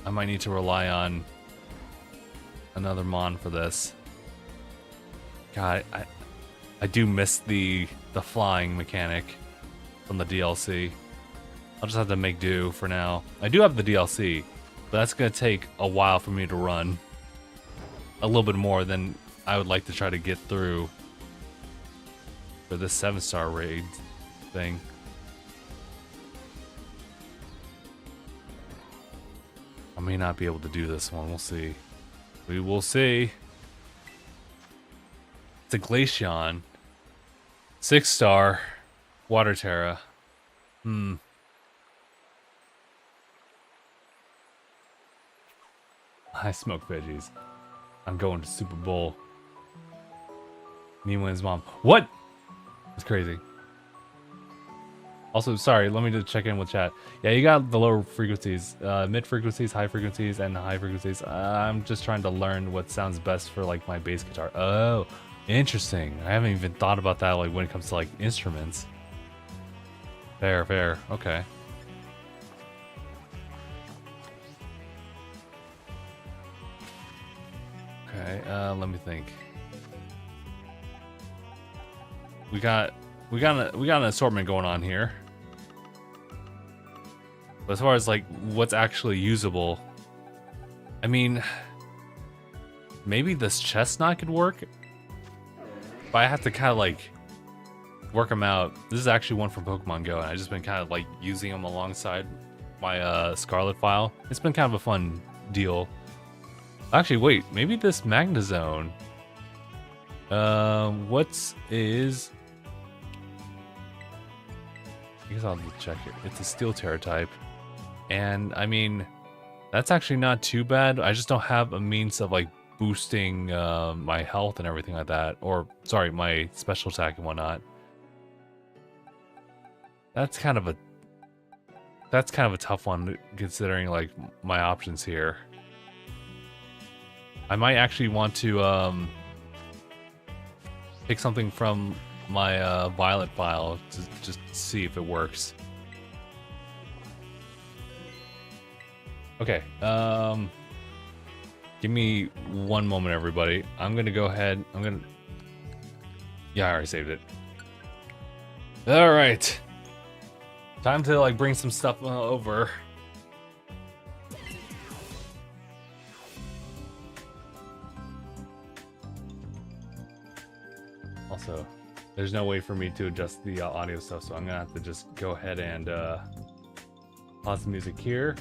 I might need to rely on another Mon for this. God, I do miss the flying mechanic from the DLC. I'll just have to make do for now. I do have the DLC, but that's gonna take a while for me to run. A little bit more than I would like to try to get through for this 7-star raid thing. I may not be able to do this one. We'll see. We will see. It's a Glaceon. 6-star Water Tera. I smoke veggies. I'm going to Super Bowl. Me and his mom. What? That's crazy. Also, sorry, let me just check in with chat. Yeah, you got the lower frequencies, mid frequencies, high frequencies, and the high frequencies. I'm just trying to learn what sounds best for like my bass guitar. Oh, interesting. I haven't even thought about that like when it comes to like instruments. Fair, fair. Okay. Okay, let me think. We got an assortment going on here. But as far as like what's actually usable, I mean, maybe this chestnut could work. But I have to kind of like work them out. This is actually one from Pokemon Go, and I've just been kind of like using them alongside my Scarlet file. It's been kind of a fun deal. Actually, wait, maybe this Magnezone. What is? I guess I'll have to check it. It's a Steel Terra type, and I mean, that's actually not too bad. I just don't have a means of like boosting my health and everything like that, or sorry, my special attack and whatnot. That's kind of a tough one considering like my options here. I might actually want to pick something from my Violet file to just see if it works. Okay, give me one moment, everybody. I'm gonna go ahead. Yeah, I already saved it. All right, time to like bring some stuff over. Also, there's no way for me to adjust the audio stuff, so I'm gonna have to just go ahead and pause the music here.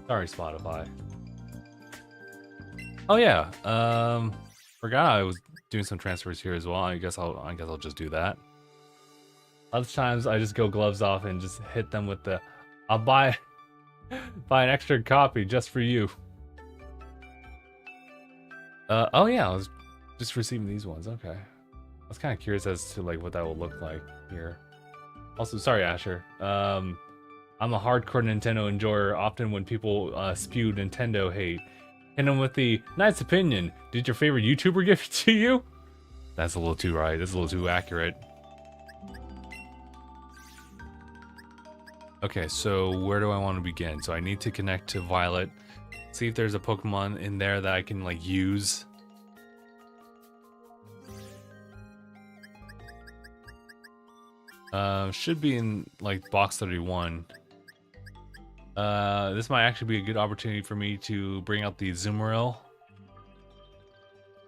Sorry, Spotify. Oh yeah, forgot I was doing some transfers here as well. I guess I'll just do that. Other times I just go gloves off and just hit them with the, I'll buy an extra copy just for you. Oh yeah, I was just receiving these ones. Okay, I was kind of curious as to like what that will look like here. Also, sorry, Asher. I'm a hardcore Nintendo enjoyer. Often when people spew Nintendo hate, hit them with the nice opinion. Did your favorite YouTuber give it to you? That's a little too right. That's a little too accurate. Okay, so where do I want to begin? So I need to connect to Violet. See if there's a Pokemon in there that I can like use. Should be in like box 31. This might actually be a good opportunity for me to bring out the Azumarill.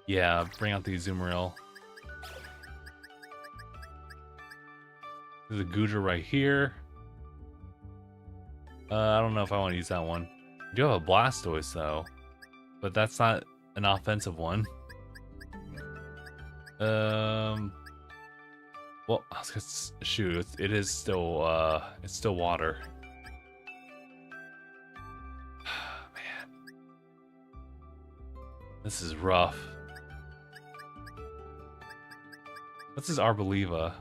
Yeah, bring out the Azumarill. There's a Goodra right here. I don't know if I want to use that one. I do have a Blastoise though, but that's not an offensive one. Well, I was gonna shoot. It is still it's still water. Man, this is rough. What's this Arboliva?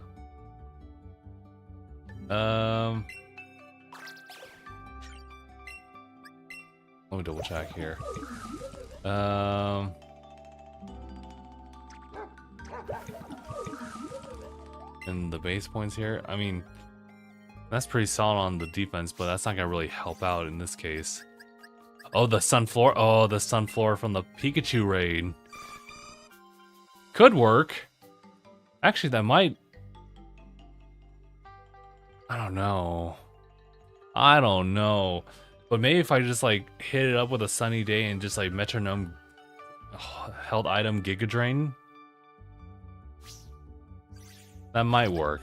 Let me double check here. And the base points here, I mean, that's pretty solid on the defense, but that's not gonna really help out in this case. Oh, the Sunflora. Oh, the Sunflora from the Pikachu raid. Could work. Actually, that might. I don't know. But maybe if I just like hit it up with a sunny day and just like metronome held item Giga Drain, that might work.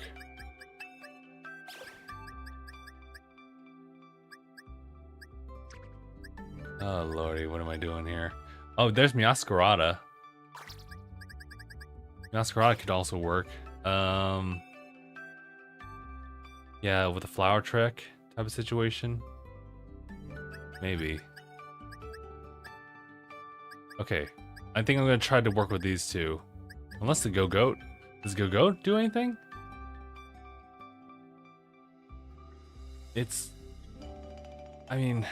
Oh lordy, what am I doing here? Oh, there's Meowscarada. Meowscarada could also work. Yeah, with a flower trick type of situation. Maybe. Okay. I think I'm gonna try to work with these two. Unless the Go-Goat. Does Go-Goat do anything? It's... I mean...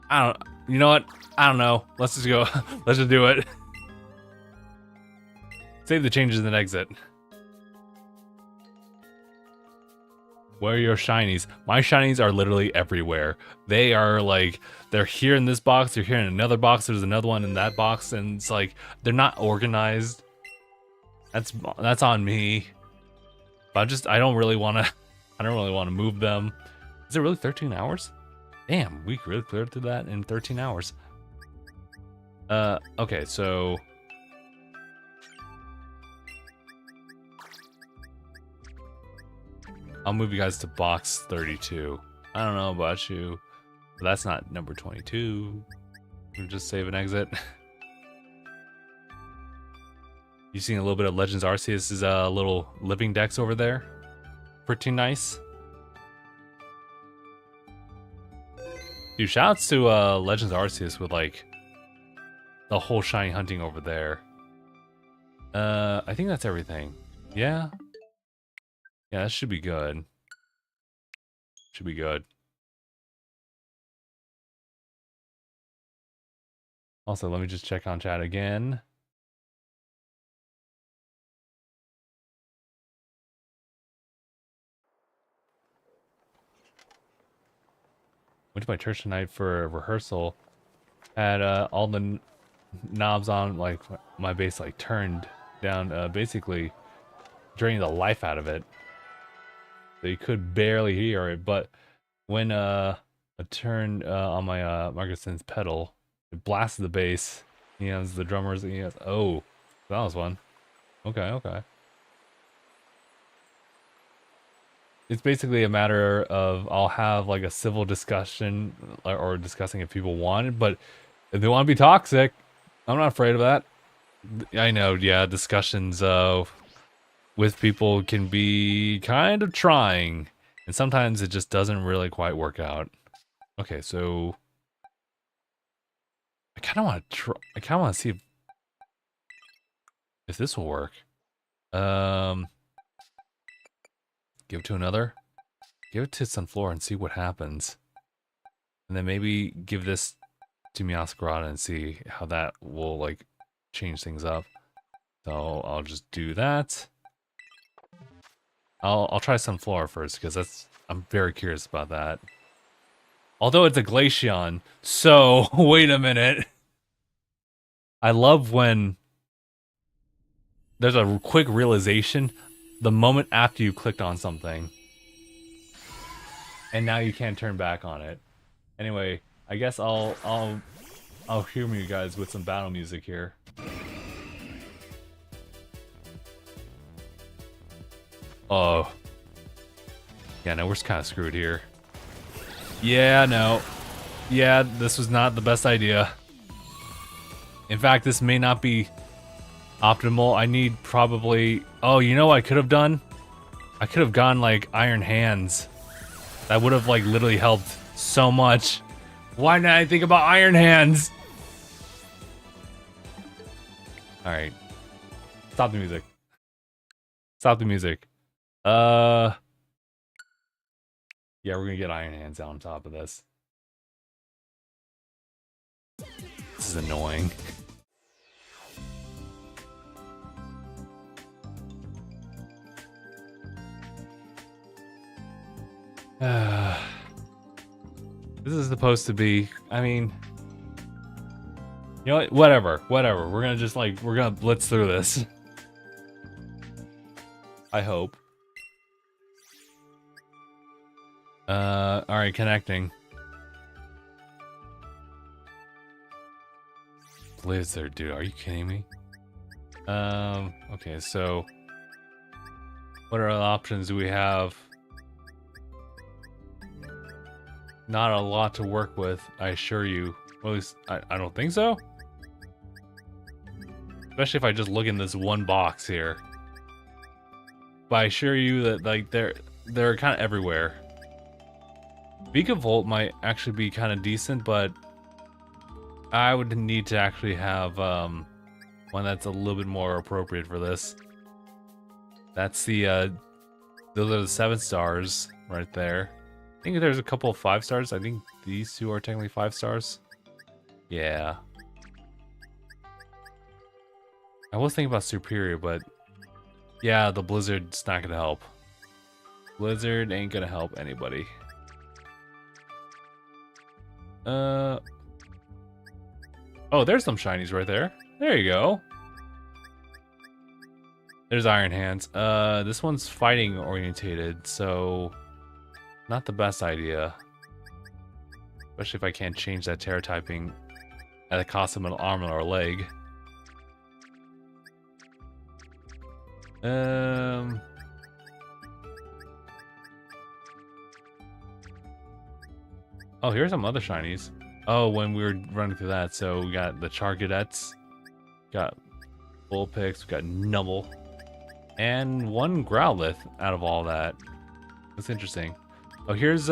I don't... You know what? I don't know. Let's just go. Let's just do it. Save the changes and exit. Where are your shinies? My shinies are literally everywhere. They are like, they're here in this box, they're here in another box, there's another one in that box, and it's like, they're not organized. That's on me. But I don't really want to move them. Is it really 13 hours? Damn, we really cleared through that in 13 hours. Okay, so... I'll move you guys to box 32. I don't know about you, but that's not number 22. We'll just save and exit. You seeing a little bit of Legends Arceus's little living decks over there? Pretty nice. Dude, shoutouts to Legends Arceus with like the whole shiny hunting over there. I think that's everything. Yeah. Yeah, that should be good. Should be good. Also, let me just check on chat again. Went to my church tonight for a rehearsal. Had all the knobs on, like my bass like turned down, basically draining the life out of it. So you could barely hear it, but when I turned on my Marguson's pedal, it blasted the bass. He has the drummers. He has, oh, that was one. Okay, okay. It's basically a matter of I'll have like a civil discussion or discussing if people want it, but if they want to be toxic, I'm not afraid of that. I know, yeah, discussions with people can be kind of trying, and sometimes it just doesn't really quite work out. Okay, so I kind of want to try. I kind of want to see if this will work. Give it to another. Give it to Sunflora and see what happens, and then maybe give this to Meowscarada and see how that will like change things up. So I'll just do that. I'll try Sunflora first because I'm very curious about that. Although it's a Glaceon, so wait a minute. I love when there's a quick realization the moment after you clicked on something, and now you can't turn back on it. Anyway, I guess I'll humor you guys with some battle music here. Oh. Yeah, no, we're kind of screwed here. Yeah, no. Yeah, this was not the best idea. In fact, this may not be optimal. I need probably... Oh, you know what I could have done? I could have gone, like, Iron Hands. That would have, like, literally helped so much. Why didn't I think about Iron Hands? Alright. Stop the music. Stop the music. Yeah, we're gonna get Iron Hands on top of this. This is annoying. This is supposed to be, I mean, you know what? Whatever. We're gonna just like, we're gonna blitz through this. I hope. Alright, connecting. Blizzard, dude, are you kidding me? Okay, so what are the options do we have? Not a lot to work with, I assure you. Well, at least I don't think so. Especially if I just look in this one box here. But I assure you that like they're kind of everywhere. Volt might actually be kind of decent, but I would need to actually have one that's a little bit more appropriate for this. That's the those are the 7 stars right there. I think there's a couple of 5 stars. I think these two are technically 5 stars. Yeah. I was thinking about Superior, but yeah, the Blizzard's not gonna help. Blizzard ain't gonna help anybody. Oh, there's some shinies right there. There you go. There's Iron Hands. This one's fighting orientated, so not the best idea. Especially if I can't change that Terra typing at the cost of an arm or a leg. Oh, here's some other shinies. Oh, when we were running through that, so we got the Chargadets, got Bullpix, we got Nubble, and 1 Growlithe out of all that. That's interesting. Oh, here's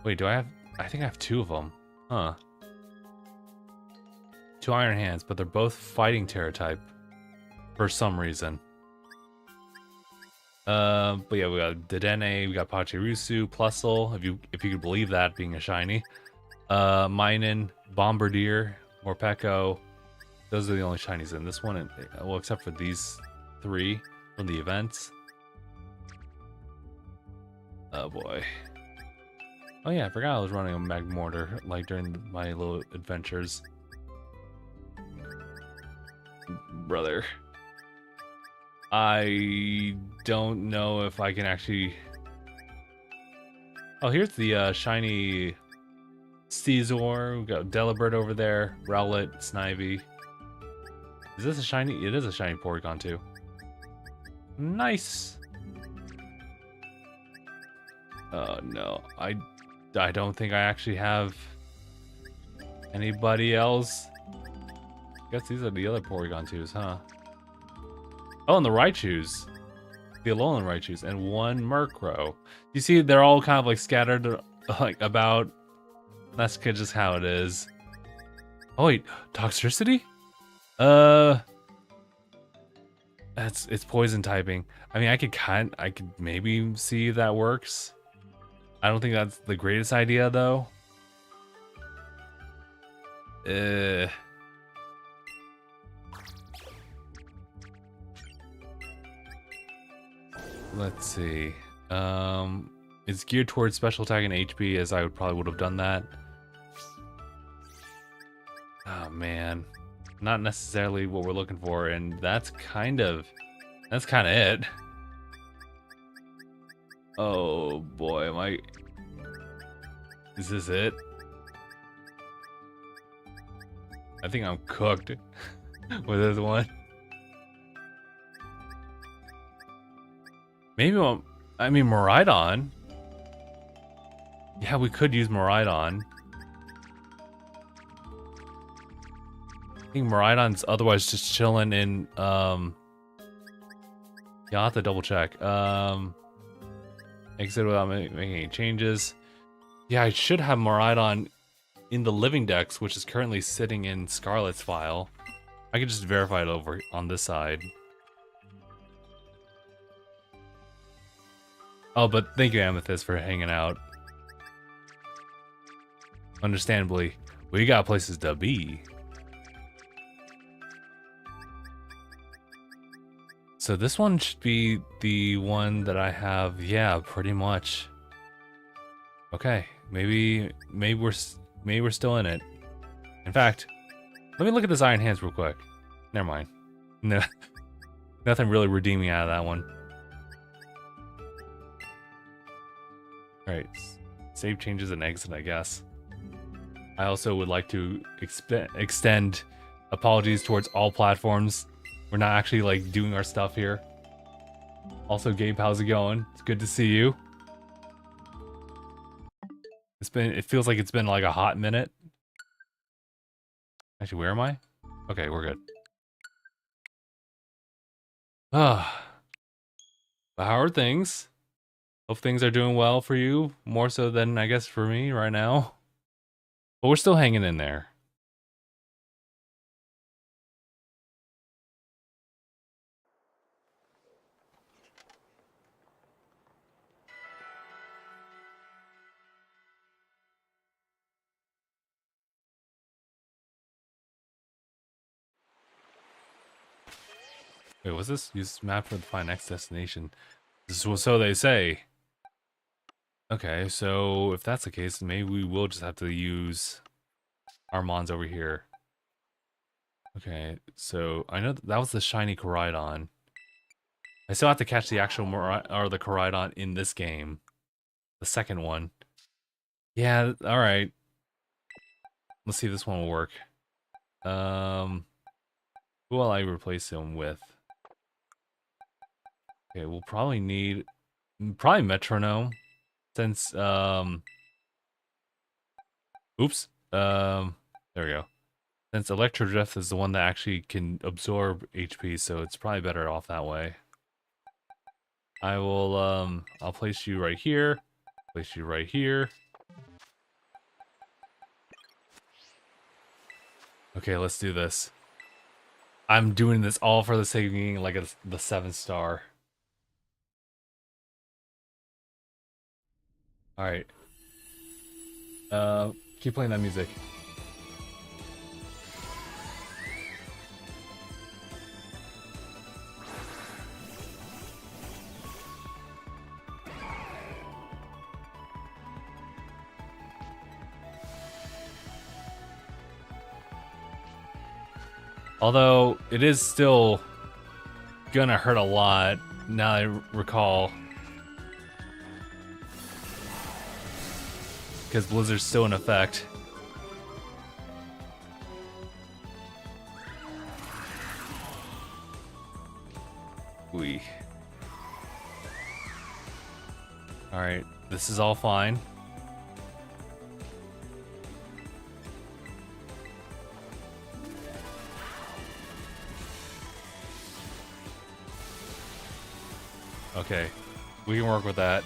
wait, do I have? I think I have 2 of them. Huh. 2 Iron Hands, but they're both fighting Terra type for some reason. But yeah, we got Dedenne, we got Pachirisu, Plusle, if you could believe that being a shiny. Minun, Bombardier, Morpeko. Those are the only shinies in this one, and, well, except for these 3 from the events. Oh boy. Oh yeah, I forgot I was running a Magmortar like during my little adventures. Brother. I don't know if I can actually... Oh, here's the shiny Caesar. We've got Delibird over there, Rowlet, Snivy. Is this a shiny? It is a shiny Porygon too. Nice. Oh no, I don't think I actually have anybody else. Guess these are the other Porygon 2s, huh? Oh, and the Raichus. The Alolan Raichus, and 1 Murkrow. You see, they're all kind of like scattered like about. That's just how it is. Oh wait, Toxtricity? It's poison typing. I mean, I could maybe see if that works. I don't think that's the greatest idea though. Let's see. It's geared towards special attack and HP, as I probably would have done that. Oh man, not necessarily what we're looking for, and that's kind of it. Oh boy, is this it? I think I'm cooked with this one. Maybe I mean Miraidon. Yeah, we could use Miraidon. I think Miraidon's otherwise just chilling in yeah, I'll have to double check. Exit without making any changes. Yeah, I should have Miraidon in the living dex, which is currently sitting in Scarlet's file. I could just verify it over on this side. Oh, but thank you, Amethyst, for hanging out. Understandably, we got places to be. So this one should be the one that I have. Yeah, pretty much. Okay, maybe we're still in it. In fact, let me look at this Iron Hands real quick. Never mind. No, nothing really redeeming out of that one. All right, save changes and exit, I guess. I also would like to extend apologies towards all platforms. We're not actually like doing our stuff here. Also, Gabe, how's it going? It's good to see you. It feels like it's been like a hot minute. Actually, where am I? Okay, we're good. Ah. How are things? Hope things are doing well for you, more so than I guess for me right now. But we're still hanging in there. Wait, what's this? Use map to find next destination. This is so they say. Okay, so if that's the case, maybe we will just have to use Armand's over here. Okay, so I know that was the shiny Koraidon. I still have to catch the actual or the Koraidon in this game. The second one. Yeah, alright. Let's see if this one will work. Who will I replace him with? Okay, we'll probably need Metronome. Since oops. There we go. Since Electro Drift is the one that actually can absorb HP, so it's probably better off that way. I will I'll place you right here. Place you right here. Okay, let's do this. I'm doing this all for the sake of getting like the 7-star. Alright. Keep playing that music. Although, it is still gonna hurt a lot, now I recall. Because Blizzard's still in effect. Alright, this is all fine. Okay, we can work with that.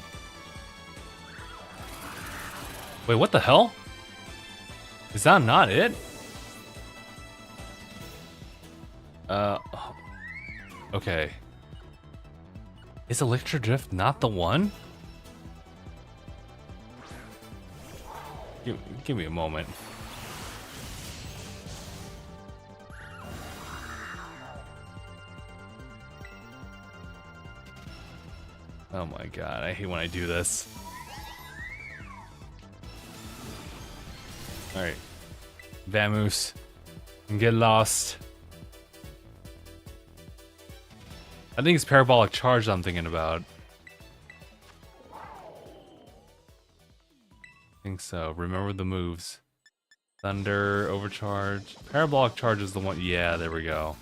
Wait, what the hell? Is that not it? Okay. Is Electro Drift not the one? Give me a moment. Oh my god, I hate when I do this. Alright. Vamoose. And get lost. I think it's Parabolic Charge I'm thinking about. I think so. Remember the moves. Thunder, Overcharge. Parabolic Charge is the one. Yeah, there we go.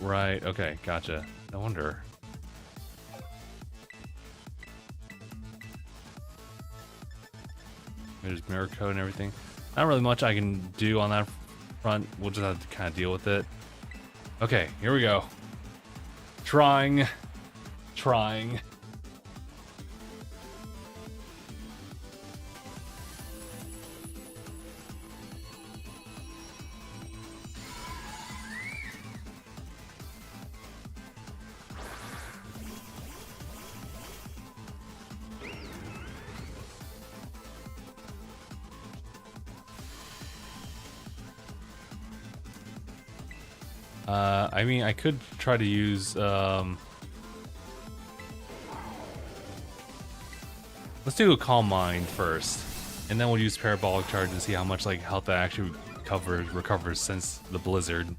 Right. Okay, gotcha. No wonder. There's mirror code and everything. Not really much I can do on that front. We'll just have to kind of deal with it. Okay, here we go. Trying. I mean, I could try to use, let's do a Calm Mind first, and then we'll use Parabolic Charge and see how much, like, health that actually recovers since the Blizzard.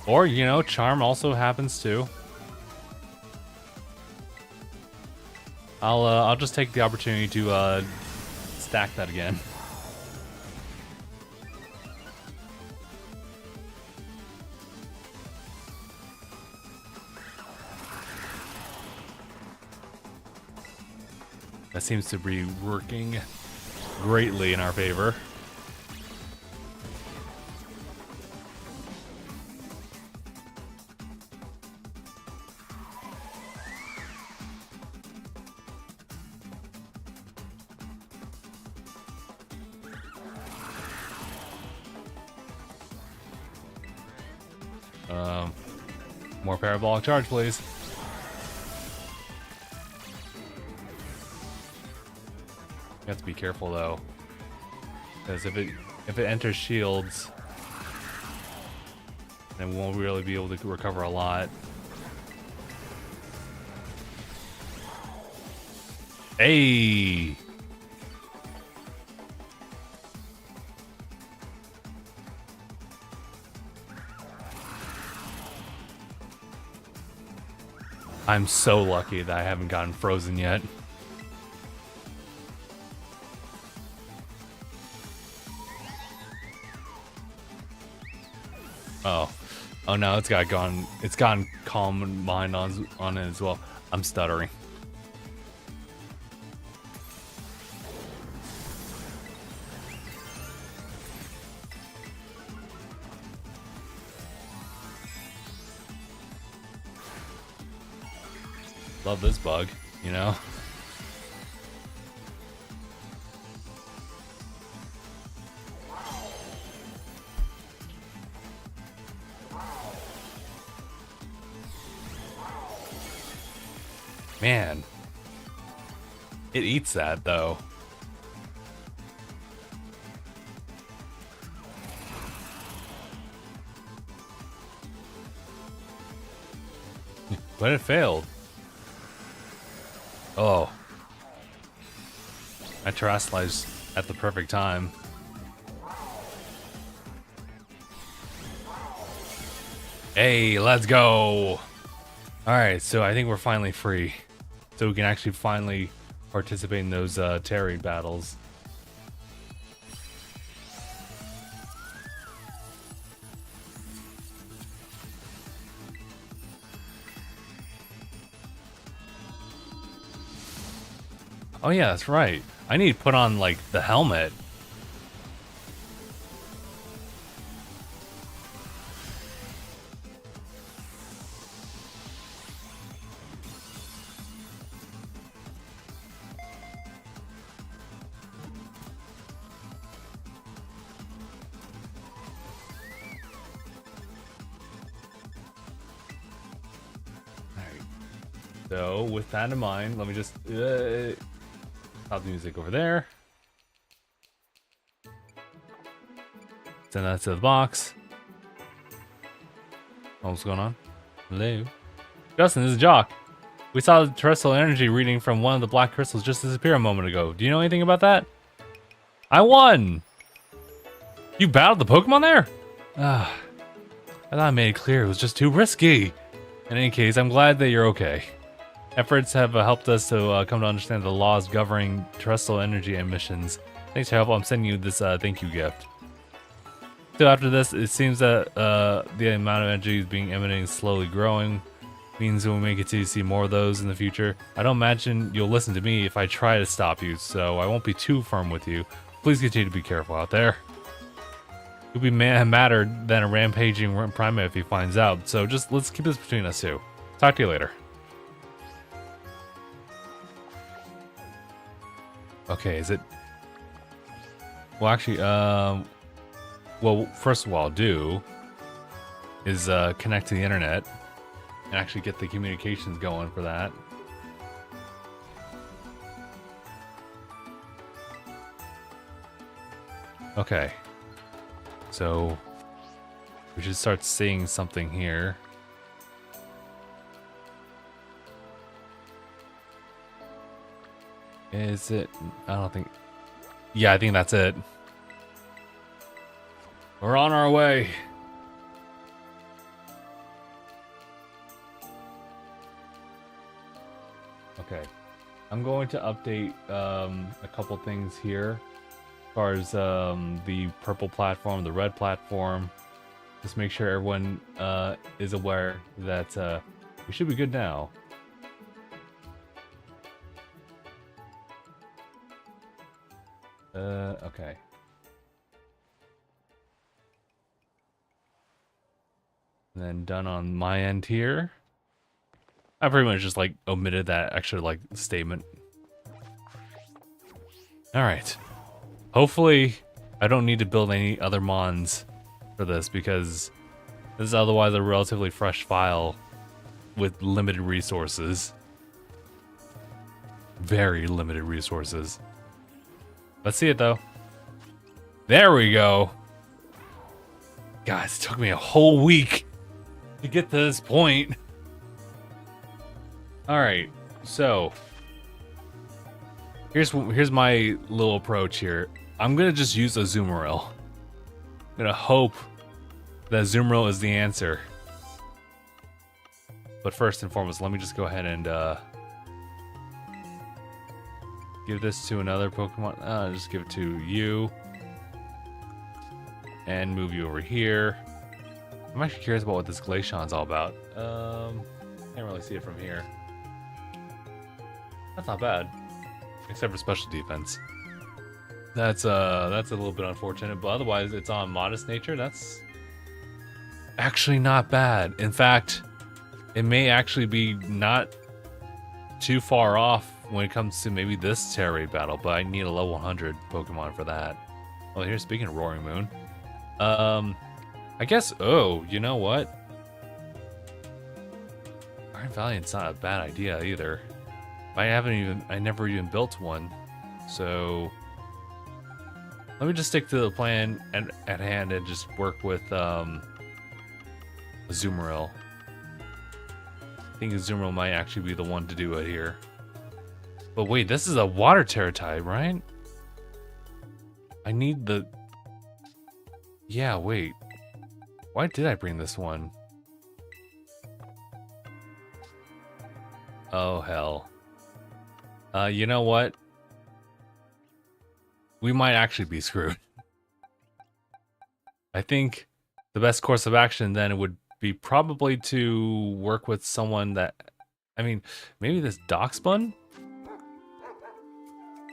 Or, you know, Charm also happens too. I'll just take the opportunity to, stack that again. That seems to be working greatly in our favor. More parabolic charge, please. You have to be careful though, because if it enters shields, then we won't really be able to recover a lot. Hey! I'm so lucky that I haven't gotten frozen yet. Oh no, it's gotten calm mind on it as well. I'm stuttering. Love this bug, you know? Man. It eats that, though. But it failed. Oh. I terrestrialized at the perfect time. Hey, let's go! Alright, so I think we're finally free. So we can actually finally participate in those Tera Raid battles. Oh yeah, that's right. I need to put on like the helmet. So with that in mind, let me just stop the music over there. Send that to the box. Oh, what's going on? Hello? Justin, this is Jock. We saw the terrestrial energy reading from one of the black crystals just disappear a moment ago. Do you know anything about that? I won! You battled the Pokemon there? I thought I made it clear it was just too risky. In any case, I'm glad that you're okay. Efforts have helped us to come to understand the laws governing terrestrial energy emissions. Thanks for your help. I'm sending you this thank you gift. So after this, it seems that the amount of energy is being emanating slowly growing. Means we may continue to see more of those in the future. I don't imagine you'll listen to me if I try to stop you, so I won't be too firm with you. Please continue to be careful out there. You'll be madder than a rampaging primate if he finds out, so just let's keep this between us two. Talk to you later. Okay, is it... Well, actually, well, first of all, I'll do is connect to the internet and actually get the communications going for that. Okay. So, we should start seeing something here. Is it? I don't think... Yeah, I think that's it. We're on our way. Okay. I'm going to update a couple things here. As far as the purple platform, the red platform. Just make sure everyone is aware that we should be good now. Okay. And then done on my end here. I pretty much just like omitted that extra like statement. All right. Hopefully I don't need to build any other mons for this because This is otherwise a relatively fresh file with limited resources. Very limited resources. Let's see it though. There we go. Guys, it took me a whole week to get to this point. Alright, so here's my little approach here. I'm gonna just use a Zoomeril. I'm gonna hope that Zoomeril is the answer. But first and foremost, let me just go ahead and give this to another Pokemon. Just give it to you. And move you over here. I'm actually curious about what this Glaceon's all about. Can't really see it from here. That's not bad. Except for special defense. That's a little bit unfortunate, but otherwise it's on modest nature. That's actually not bad. In fact, it may actually be not too far off when it comes to maybe this Tera Raid battle, but I need a level 100 Pokemon for that. Oh, here, speaking of Roaring Moon. I guess, oh, you know what? Iron Valiant's not a bad idea either. I never even built one. So let me just stick to the plan at hand and just work with Azumarill. I think Azumarill might actually be the one to do it here. But wait, this is a water Tera type, right? I need the... Yeah, wait. Why did I bring this one? Oh, hell. You know what? We might actually be screwed. I think the best course of action then would be probably to work with someone that... I mean, maybe this Doxbun?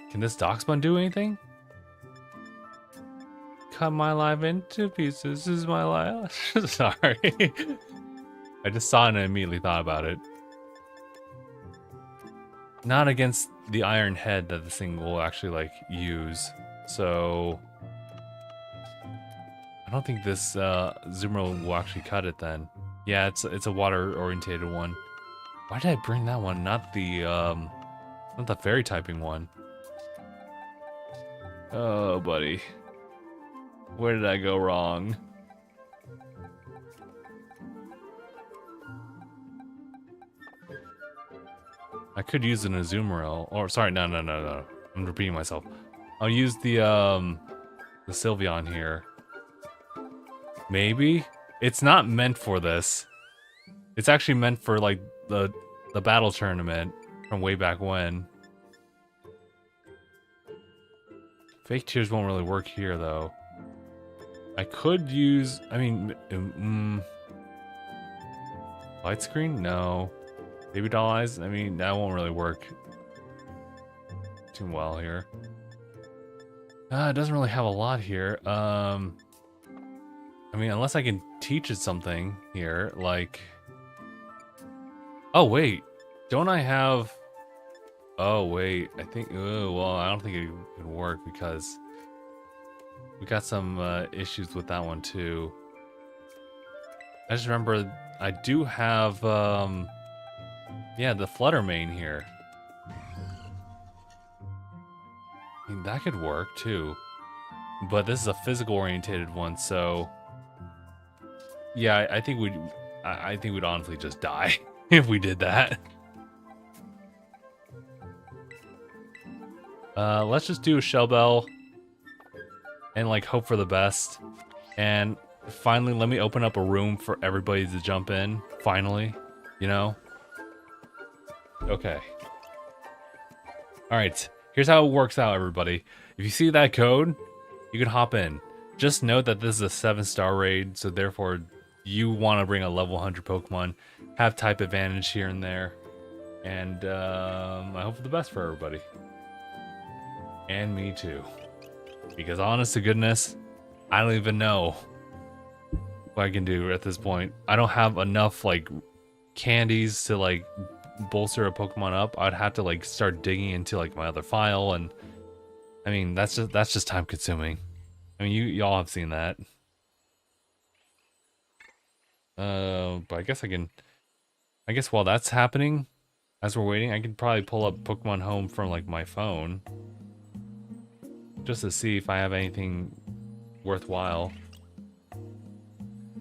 Can this Doxbun do anything? Cut my life into pieces. This is my life. Sorry. I just saw it and I immediately thought about it. Not against the iron head that this thing will actually like use. So I don't think this Zoomeril will actually cut it then. Yeah, it's a water orientated one. Why did I bring that one? Not the fairy typing one. Oh, buddy. Where did I go wrong? I could use an Azumarill, or sorry, no. I'm repeating myself. I'll use the Sylveon here. Maybe it's not meant for this. It's actually meant for like the battle tournament from way back when. Fake tears won't really work here though. I could use, I mean, light screen? No. Baby doll eyes? I mean, that won't really work too well here. It doesn't really have a lot here. I mean, unless I can teach it something here, like... Oh, wait. Don't I have... Oh, wait. I think... Oh, well, I don't think it can work because... We got some issues with that one, too. I just remember I do have... Yeah, the Flutter Mane here. I mean, that could work, too. But this is a physical-orientated one, so... Yeah, I think we'd honestly just die if we did that. Let's just do a Shell Bell and like hope for the best. And finally, let me open up a room for everybody to jump in. Finally, you know. Okay. All right. Here's how it works out, everybody. If you see that code, you can hop in. Just note that this is a 7-star raid, so therefore you want to bring a level 100 Pokemon, have type advantage here and there, and I hope for the best for everybody. And me too. Because honest to goodness, I don't even know what I can do at this point. I don't have enough like candies to like bolster a Pokemon up. I'd have to like start digging into like my other file, and I mean that's just time consuming. I mean y'all have seen that. But I guess I guess while that's happening, as we're waiting, I can probably pull up Pokemon Home from like my phone. Just to see if I have anything worthwhile.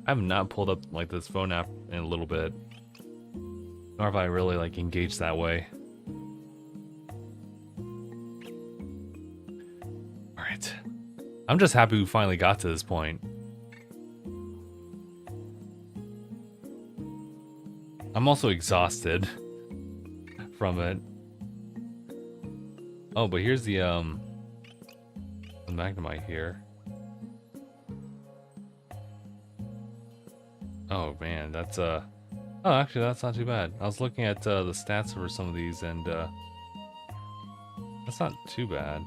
I have not pulled up like this phone app in a little bit. Nor have I really like engaged that way. Alright. I'm just happy we finally got to this point. I'm also exhausted from it. Oh, but here's the Magnemite here. Oh man, that's oh, actually that's not too bad. I was looking at the stats for some of these and that's not too bad.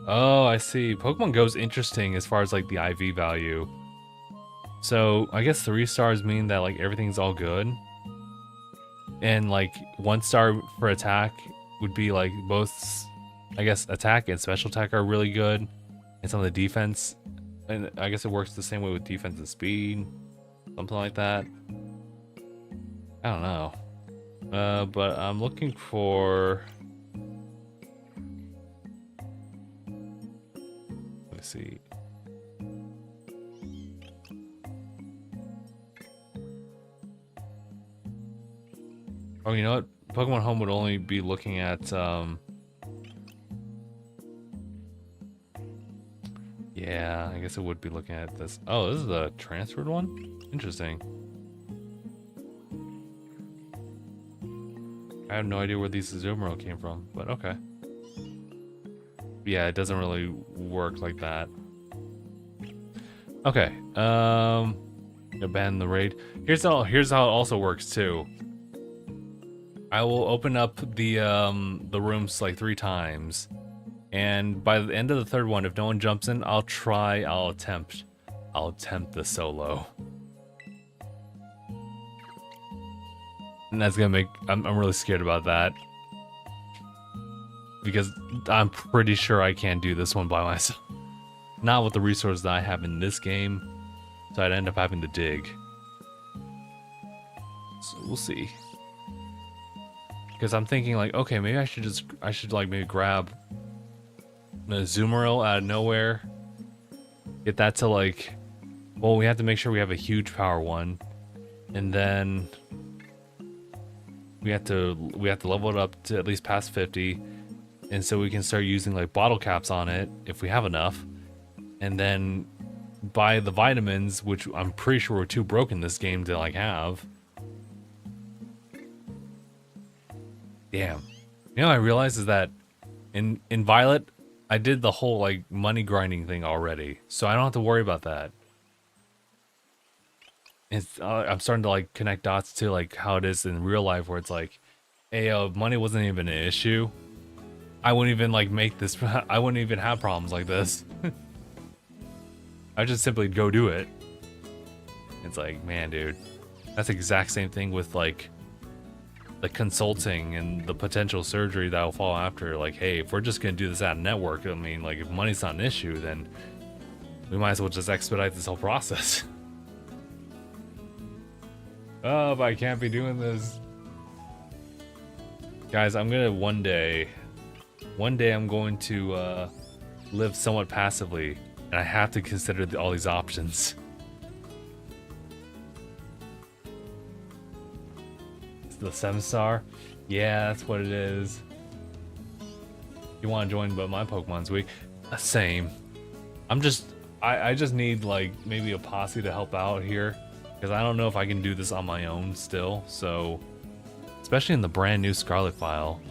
Oh, I see. Pokemon Go's interesting as far as like the IV value. So I guess 3 stars mean that like everything's all good. And like 1 star for attack would be like both, I guess, attack and special attack are really good. And some of the defense, and I guess it works the same way with defense and speed. Something like that. I don't know. But I'm looking for... Let's see. Oh, you know what? Pokemon Home would only be looking at, yeah, I guess it would be looking at this. Oh, this is a transferred one? Interesting. I have no idea where these Azumarill came from, but okay. Yeah, it doesn't really work like that. Okay, abandon the raid. Here's how it also works too. I will open up the rooms like 3 times, and by the end of the 3rd one, if no one jumps in, I'll attempt the solo. And that's gonna make I'm really scared about that, because I'm pretty sure I can't do this one by myself. Not with the resources that I have in this game, so I'd end up having to dig. So we'll see. Because I'm thinking like, okay, maybe I should like maybe grab the Azumarill out of nowhere. Get that to like, well, we have to make sure we have a huge power one, and then we have to level it up to at least past 50, and so we can start using like bottle caps on it if we have enough, and then buy the vitamins, which I'm pretty sure we're too broken this game to like have. Damn. You know what I realized is that in Violet, I did the whole like money grinding thing already, so I don't have to worry about that. It's I'm starting to like connect dots to like how it is in real life, where it's like, hey, money wasn't even an issue. I wouldn't even like make this. I wouldn't even have problems like this. I just simply go do it. It's like, man, dude, that's the exact same thing with like the consulting and the potential surgery that will fall after. Like, hey, if we're just gonna do this out of network, I mean, like, if money's not an issue, then we might as well just expedite this whole process. Oh, but I can't be doing this. Guys, I'm gonna one day I'm going to live somewhat passively, and I have to consider all these options. It's the 7-star? Yeah, that's what it is. You want to join, but my Pokemon's weak. Same. I just need like maybe a posse to help out here, because I don't know if I can do this on my own still. So, especially in the brand new Scarlet file,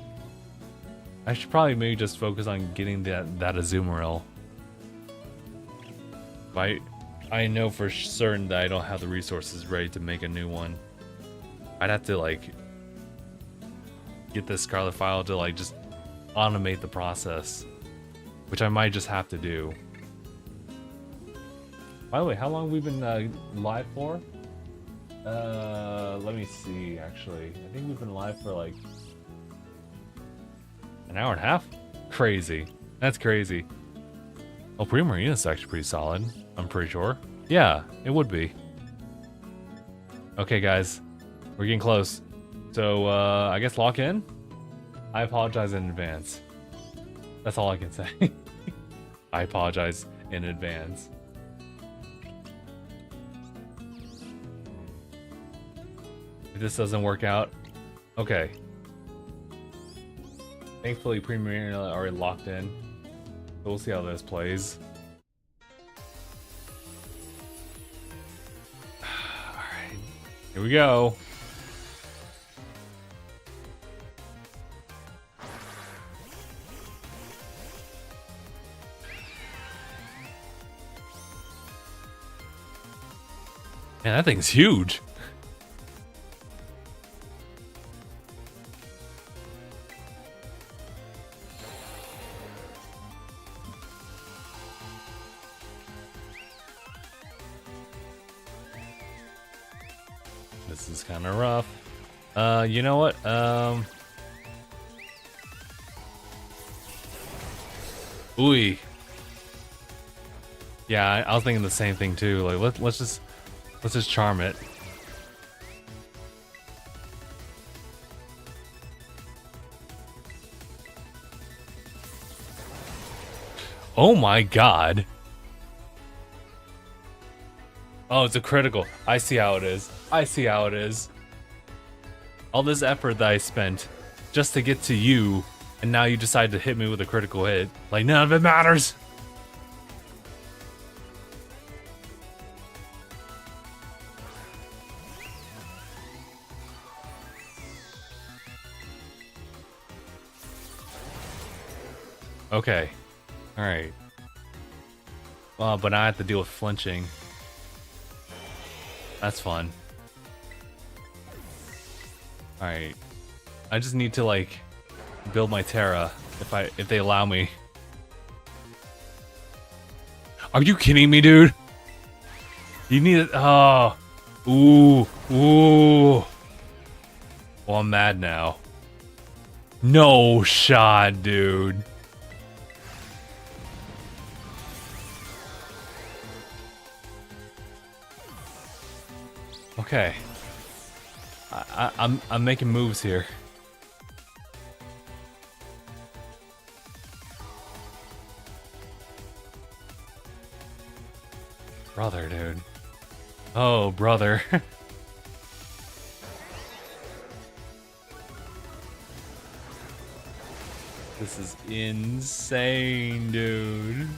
I should probably maybe just focus on getting that Azumarill. I know for certain that I don't have the resources ready to make a new one. I'd have to like get this Scarlet file to like just automate the process, which I might just have to do. By the way, how long have we been live for? Let me see, actually. I think we've been live for like an hour and a half? Crazy. That's crazy. Oh, Primarina's actually pretty solid, I'm pretty sure. Yeah, it would be. Okay, guys, we're getting close. So, I guess lock in? I apologize in advance. That's all I can say. I apologize in advance. If this doesn't work out, okay. Thankfully, Premier already locked in. So we'll see how this plays. Alright, here we go. Man, that thing's huge. This is kind of rough. You know what? Ooh. Yeah, I was thinking the same thing too. Like, let's just charm it. Oh my god. Oh, it's a critical. I see how it is. I see how it is. All this effort that I spent just to get to you, and now you decide to hit me with a critical hit. Like, none of it matters. Okay. Alright. Well, but I have to deal with flinching. That's fun. Alright. I just need to, like, build my Tera if they allow me. Are you kidding me, dude? You need it. Oh. Ooh. Ooh. Well, I'm mad now. No shot, dude. Okay. I'm making moves here. Brother, dude. Oh, brother. This is insane, dude.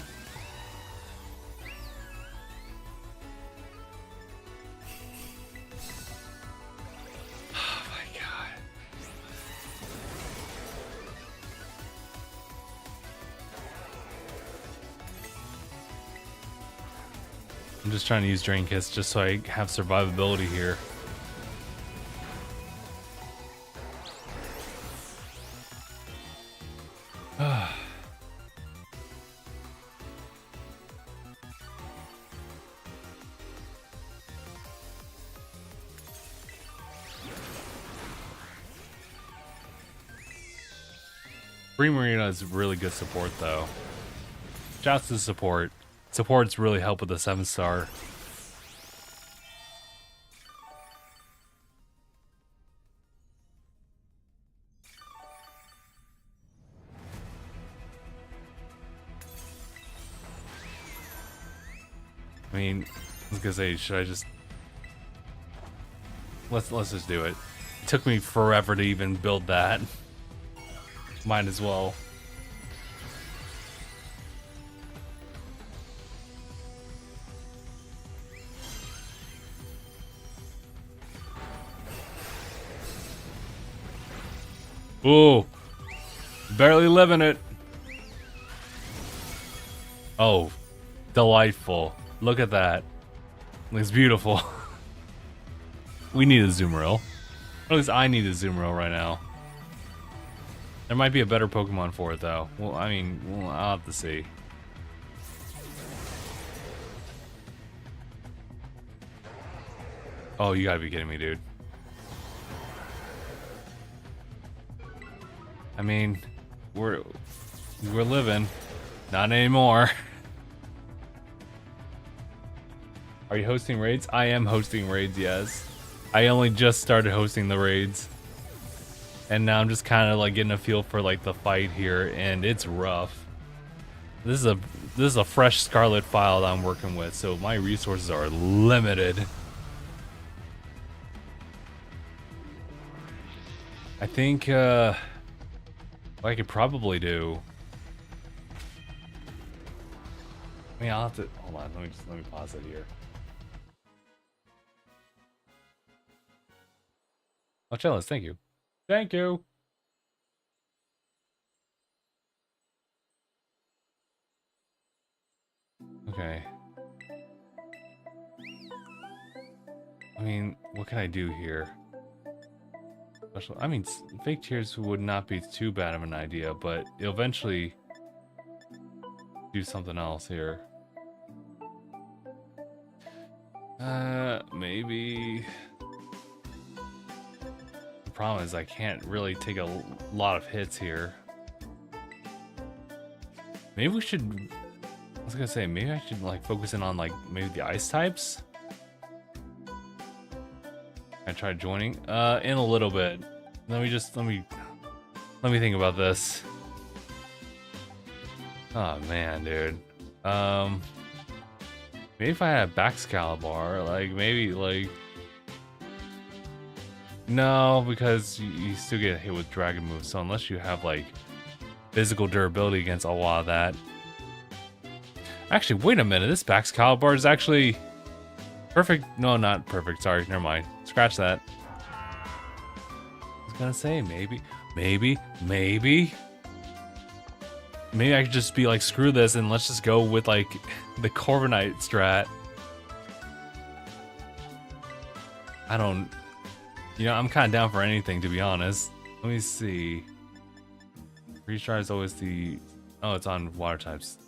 I'm just trying to use Drain Kiss just so I have survivability here. Free Marina is really good support though. Shouts to support. Supports really help with the 7-star. I mean, I was gonna say, should I just let's just do it. It took me forever to even build that. Might as well. Ooh, barely living it. Oh, delightful. Look at that. Looks beautiful. We need a Zoomeril. Or at least I need a Zoomeril right now. There might be a better Pokemon for it though. Well, I mean, I'll have to see. Oh, you gotta be kidding me, dude. I mean, we're living. Not anymore. Are you hosting raids? I am hosting raids, yes. I only just started hosting the raids. And now I'm just kind of like getting a feel for like the fight here, and it's rough. This is a fresh Scarlet file that I'm working with, so my resources are limited. I think what I could probably do. I mean, I'll have to hold on. Let me pause it here. Oh, Chalice, thank you. Thank you. Okay. I mean, what can I do here? Special. I mean, fake tears would not be too bad of an idea, but it'll eventually do something else here. Maybe. The problem is I can't really take a lot of hits here. Maybe we should. I was gonna say maybe I should like focus in on like maybe the ice types. I tried joining in a little bit. Let me think about this. Oh man, dude. Maybe if I had a Baxcalibur, like maybe like no, because you still get hit with dragon moves. So unless you have like physical durability against a lot of that. Actually, wait a minute. This Baxcalibur is actually perfect. No, not perfect. Sorry, never mind. Scratch that. I was gonna say maybe I could just be like, screw this, and let's just go with like the Corviknight strat. I don't, I'm kind of down for anything, to be honest. Let me see. Retry is always the, oh, it's on water types.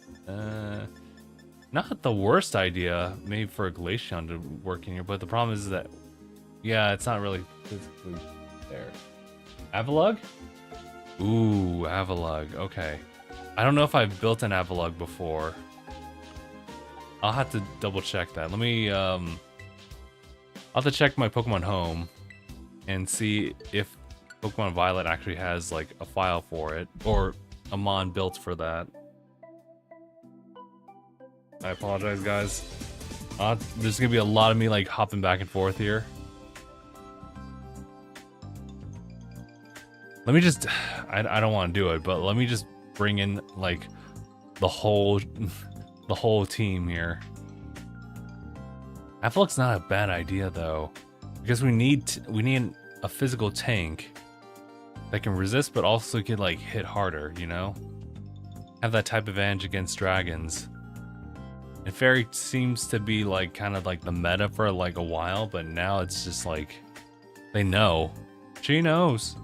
Not the worst idea, maybe for a Glaceon to work in here, but the problem is that, yeah, it's not really physically there. Avalugg? Ooh, Avalugg, okay. I don't know if I've built an Avalugg before. I'll have to double check that. Let me, I'll have to check my Pokemon Home and see if Pokemon Violet actually has like a file for it, or a mon built for that. I apologize, guys. There's gonna be a lot of me like hopping back and forth here. Let me just, I don't want to do it, but let me just bring in like the whole team here. Avalugg's not a bad idea though, because we need a physical tank that can resist but also can like hit harder, have that type of advantage against dragons. And Fairy seems to be like kind of like the meta for like a while, but now it's just like they know. She knows.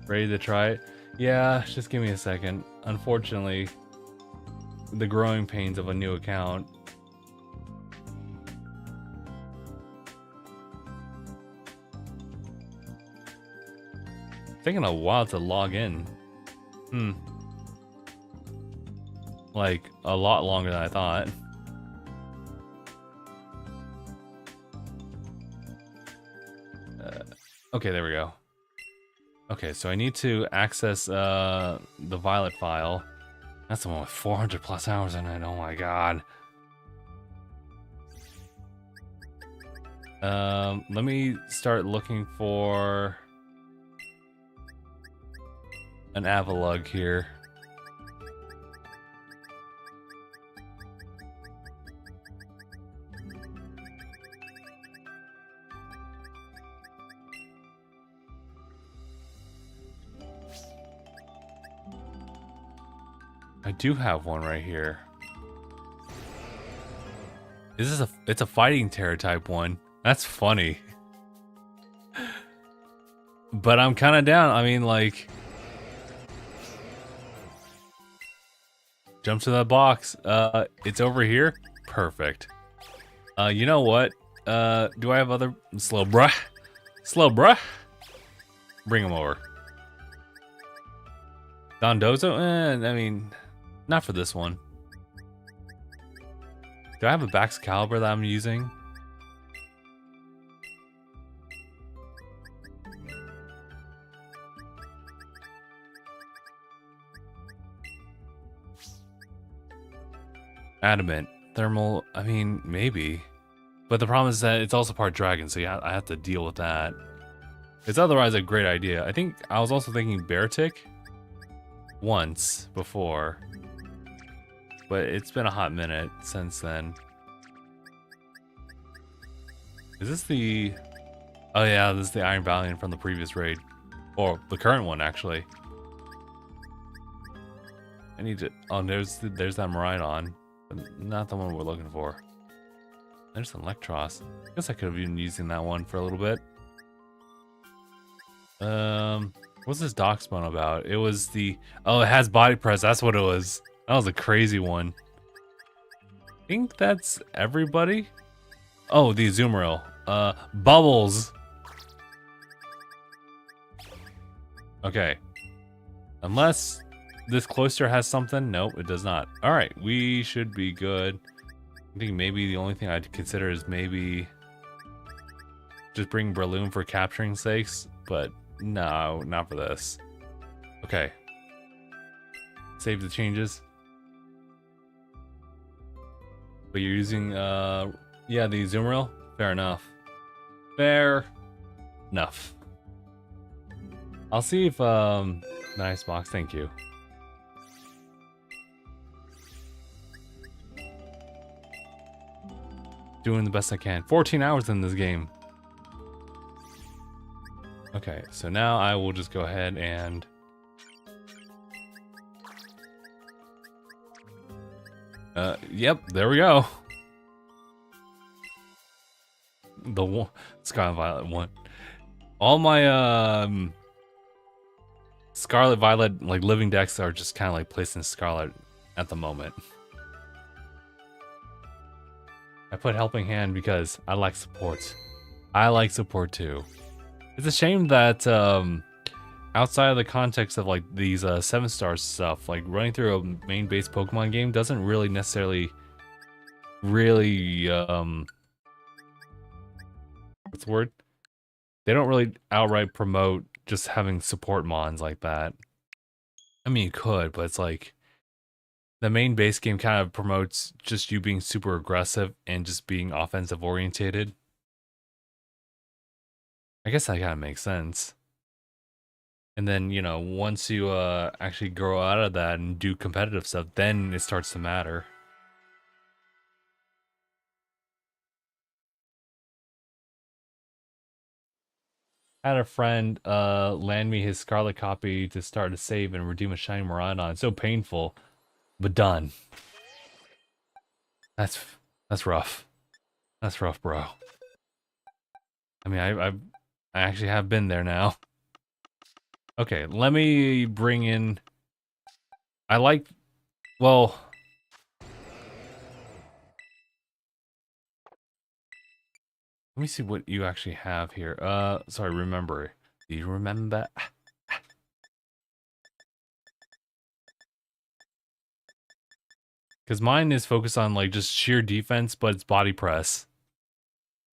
Ready to try it? Yeah, just give me a second. Unfortunately, the growing pains of a new account. It's taking a while to log in. Like, a lot longer than I thought. Okay, there we go. Okay, so I need to access the Violet file. That's the one with 400 plus hours in it. Oh my god. Let me start looking for an Avalugg here. I do have one right here. It's a fighting Tera type one. That's funny. But I'm kind of down. I mean, like, jump to that box. It's over here. Perfect. You know what? Do I have other slow bruh? Slow bruh? Bring him over. Dondozo? I mean, Not for this one. Do I have a Baxcalibur that I'm using? Adamant. Thermal, I mean, maybe. But the problem is that it's also part dragon, so yeah, I have to deal with that. It's otherwise a great idea. I think I was also thinking Beartic once before. But it's been a hot minute since then. Is this the... Oh yeah, this is the Iron Valiant from the previous raid. Or the current one, actually. I need to... Oh, there's that Miraidon. But not the one we're looking for. There's an Electros. I guess I could have been using that one for a little bit. What's this Doxbone about? It was the... Oh, it has body press. That's what it was. That was a crazy one. I think that's everybody. Oh, the Azumarill. Bubbles. Okay. Unless this cloister has something. Nope, it does not. Alright, we should be good. I think maybe the only thing I'd consider is maybe just bring Breloom for capturing sakes, but no, not for this. Okay. Save the changes. But you're using, yeah, the Azumarill? Fair enough. Fair enough. I'll see if, nice box, thank you. Doing the best I can. 14 hours in this game. Okay, so now I will just go ahead and... yep, there we go. The one, Scarlet Violet one. All my, Scarlet Violet, like, living decks are just kind of, like, placed in Scarlet at the moment. I put Helping Hand because I like support. I like support too. It's a shame that outside of the context of like these 7-star stuff, like running through a main base Pokemon game doesn't really necessarily what's the word? They don't really outright promote just having support mons like that. I mean, you could, but it's like the main base game kind of promotes just you being super aggressive and just being offensive orientated. I guess that kind of makes sense. And then, you know, once you actually grow out of that and do competitive stuff, then it starts to matter. I had a friend land me his Scarlet copy to start a save and redeem a shiny Miraidon. It's so painful, but done. That's rough. That's rough, bro. I mean, I actually have been there now. Okay, let me bring in... I like... Well... Let me see what you actually have here. Sorry, remember. Do you remember? Because mine is focused on, like, just sheer defense, but it's body press.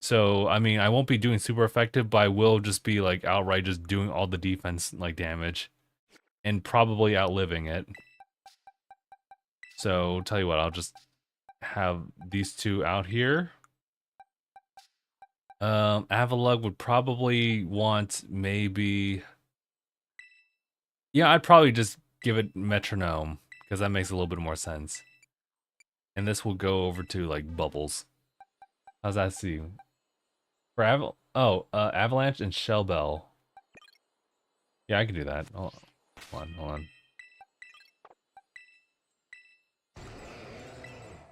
So, I mean, I won't be doing super effective, but I will just be, like, outright just doing all the defense, like, damage. And probably outliving it. So, tell you what, I'll just have these two out here. Avalug would probably want maybe... Yeah, I'd probably just give it Metronome, because that makes a little bit more sense. And this will go over to, like, Bubbles. How's that seem? For Avalanche and Shell Bell. Yeah, I can do that. Hold on.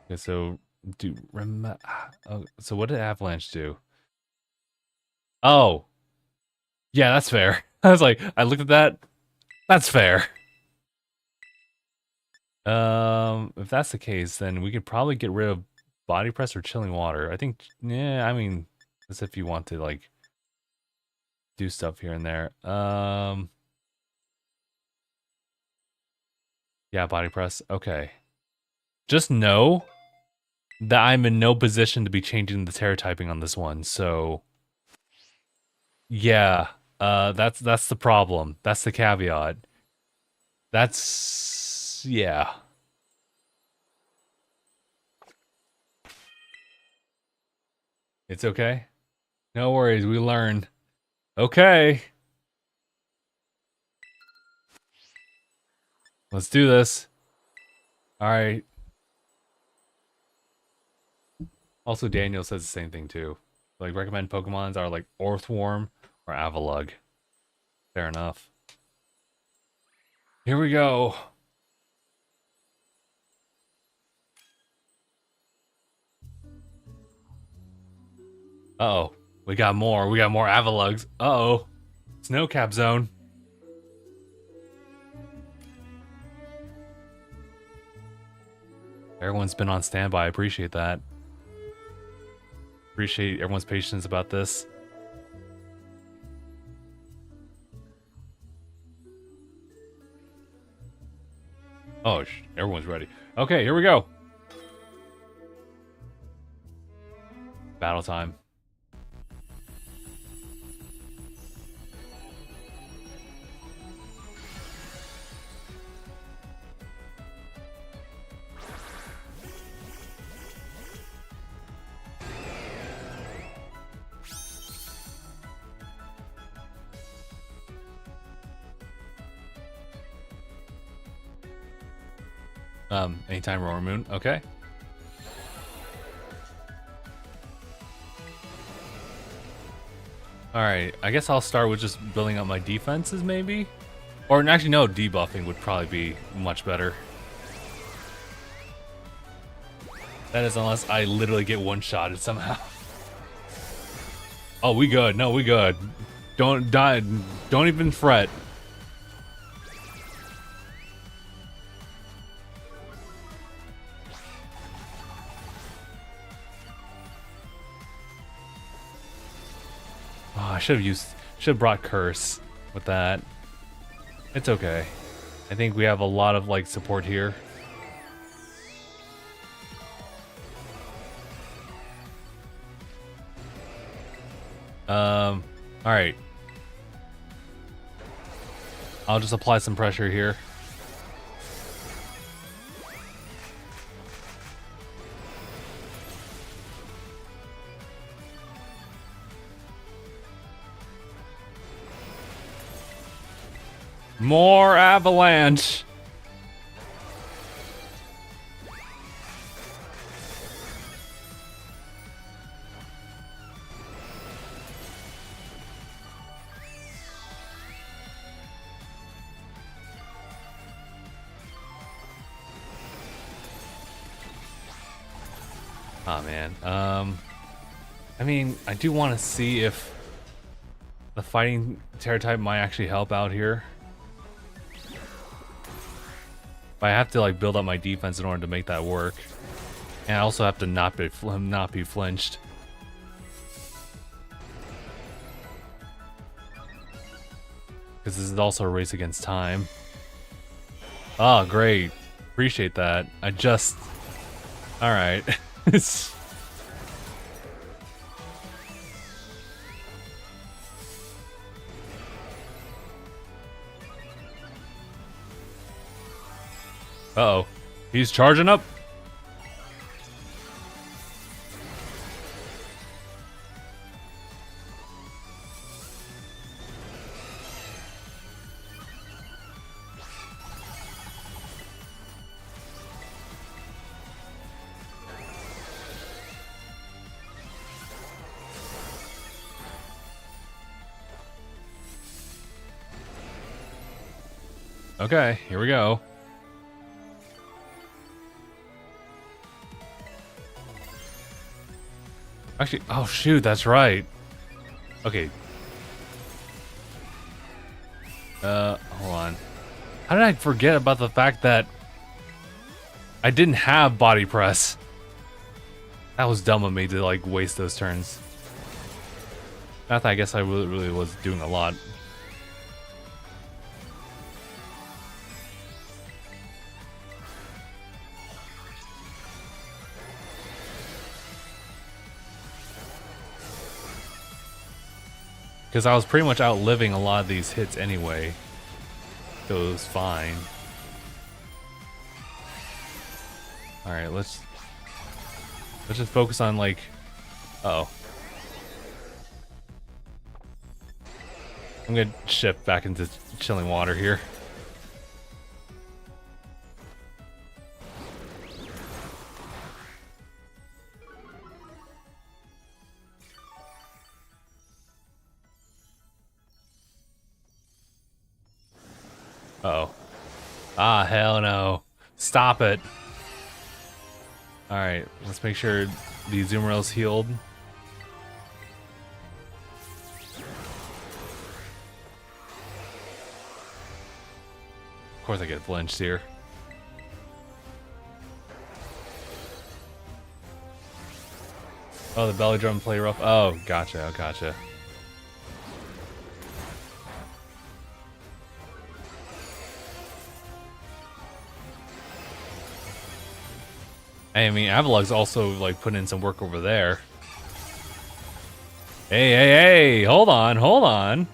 Okay, so so what did Avalanche do? Oh, yeah, that's fair. I was like, I looked at that. That's fair. If that's the case, then we could probably get rid of Body Press or Chilling Water. I think, yeah, I mean, that's if you want to, like, do stuff here and there. Yeah, body press. Okay. Just know that I'm in no position to be changing the Tera typing on this one, so yeah, that's the problem. That's the caveat. That's yeah. It's okay. No worries, we learn. Okay. Let's do this. All right. Also, Daniel says the same thing too. Like, recommend Pokemons are like Orthworm or Avalugg. Fair enough. Here we go. Uh-oh. We got more. We got more Avaluggs. Uh-oh. Snow cap zone. Everyone's been on standby. I appreciate that. Appreciate everyone's patience about this. Oh, everyone's ready. Okay, here we go. Battle time. Anytime Roar Moon. Okay. Alright, I guess I'll start with just building up my defenses, maybe? Or actually, no, debuffing would probably be much better. That is, unless I literally get one-shotted somehow. Oh, we good. No, we good. Don't die. Don't even fret. Oh, I should have brought Curse with that. It's okay. I think we have a lot of like support here. All right. I'll just apply some pressure here. More avalanche. Oh man. I mean, I do want to see if the fighting Tera type might actually help out here. But I have to like build up my defense in order to make that work, and I also have to not be flinched. Because this is also a race against time. Oh, great. Appreciate that. I just... Alright. Uh-oh. He's charging up. Okay, here we go. Actually, oh shoot, that's right. Okay. Hold on. How did I forget about the fact that I didn't have body press? That was dumb of me to like waste those turns. Not that I guess I really was doing a lot. because I was pretty much outliving a lot of these hits anyway. So it was fine. Alright, let's just focus on like... Uh-oh. I'm gonna shift back into chilling water here. Uh-oh. Ah, hell no. Stop it. Alright, let's make sure the Azumarill's healed. Of course I get flinched here. Oh, the belly drum play rough. Oh, gotcha, gotcha. I mean, Avalug's also like putting in some work over there. Hey, hey, hey! Hold on, hold on.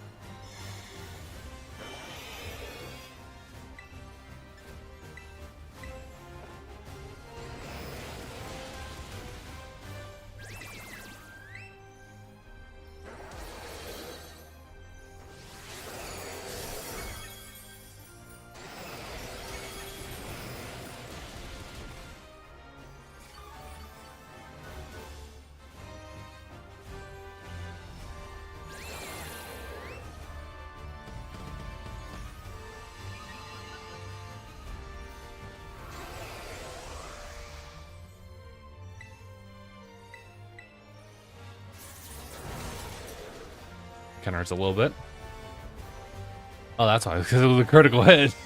Kind of hurts a little bit. Oh, that's why, because it was a critical hit.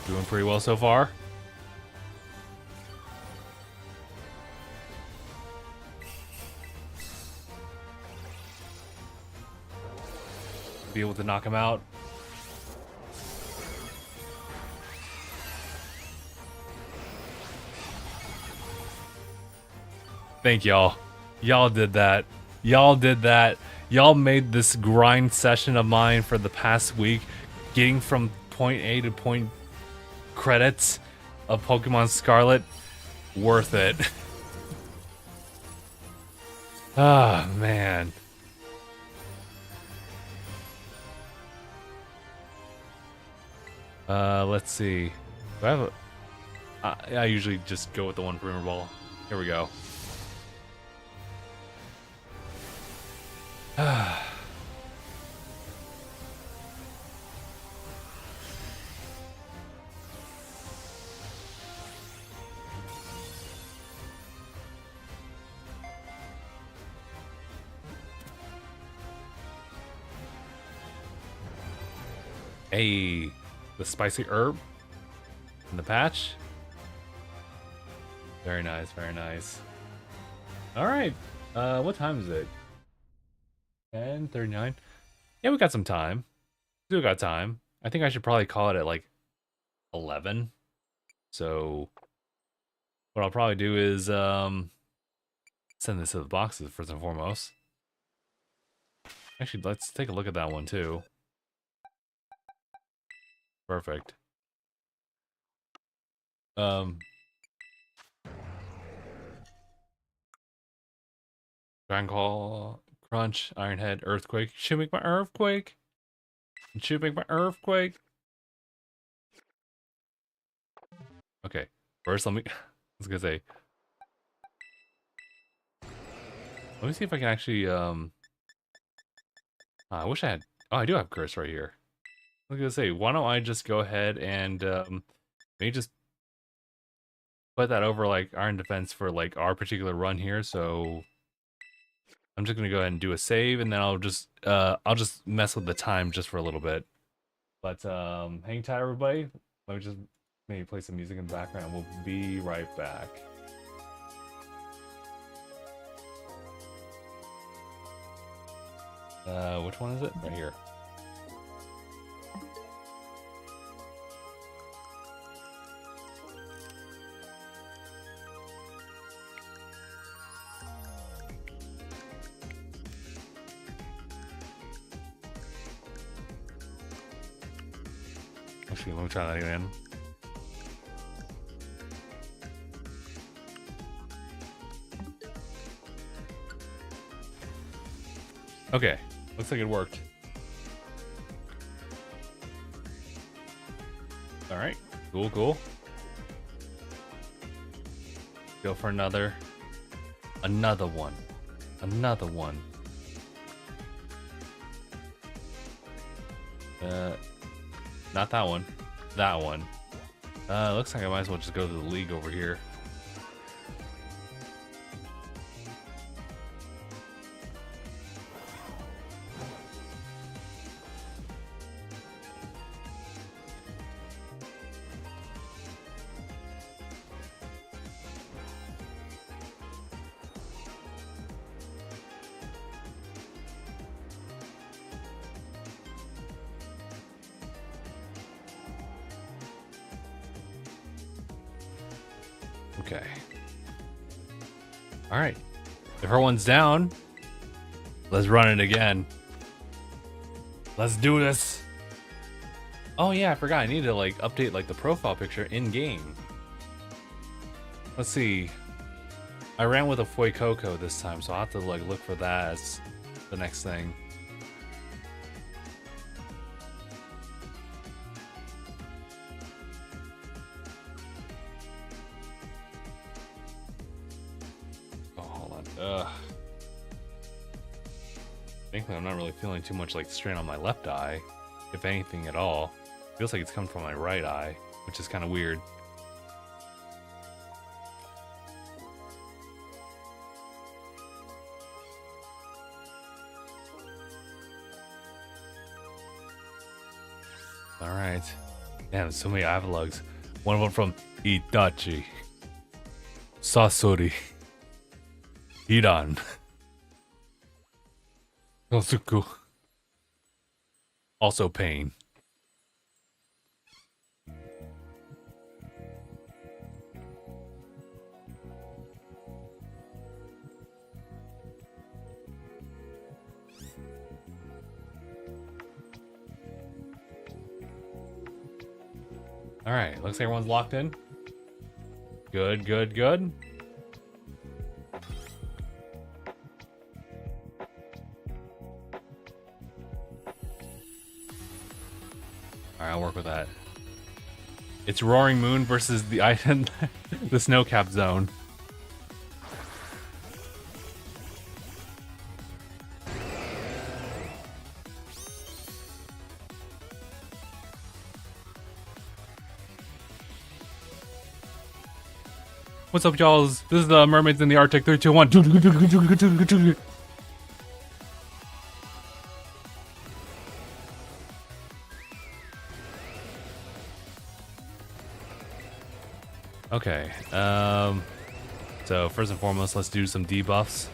Doing pretty well so far. Be able to knock him out. Thank y'all. Y'all did that. Y'all did that. Y'all made this grind session of mine for the past week, getting from point A to point credits of Pokemon Scarlet, worth it. Ah, man. Let's see. Do I have a... I usually just go with the one Premier Ball. Here we go. Hey, the spicy herb in the patch. Very nice, very nice. All right, what time is it? 10:39. Yeah, we got some time. Still got time. I think I should probably call it at like 11. So what I'll probably do is send this to the boxes first and foremost. Actually, let's take a look at that one too. Perfect. Dragon Call, Crunch, Ironhead, Earthquake. Should make my Earthquake. Should make my Earthquake. Okay, first let me. I was gonna say. Let me see if I can actually. I wish I had. Oh, I do have Curse right here. I was gonna say, why don't I just go ahead and maybe just put that over like Iron Defense for like our particular run here. So I'm just gonna go ahead and do a save, and then I'll just mess with the time just for a little bit. But hang tight, everybody. Let me just maybe play some music in the background. We'll be right back. Which one is it? Right here. Actually, let me try that again. Okay, looks like it worked. All right, cool, cool. Go for another one, another one. Not that one, that one. Looks like I might as well just go to the league over here. Okay. All right. If everyone's down, let's run it again. Let's do this. Oh yeah, I forgot. I need to like update like the profile picture in game. Let's see. I ran with a Fuecoco this time, so I'll have to like look for that as the next thing. Thankfully, I'm not really feeling too much like strain on my left eye, if anything at all. Feels like it's coming from my right eye, which is kind of weird. All right. Damn, so many Avalogs. One of them from Itachi, Sasori, Hiran, Nozuku. Also pain. All right, looks like everyone's locked in. Good, good, good. All right, I'll work with that. It's Roaring Moon versus the item, the Snowcap Zone. What's up, y'all? This is the Mermaids in the Arctic. 3, 2, 1. Okay. So first and foremost, let's do some debuffs.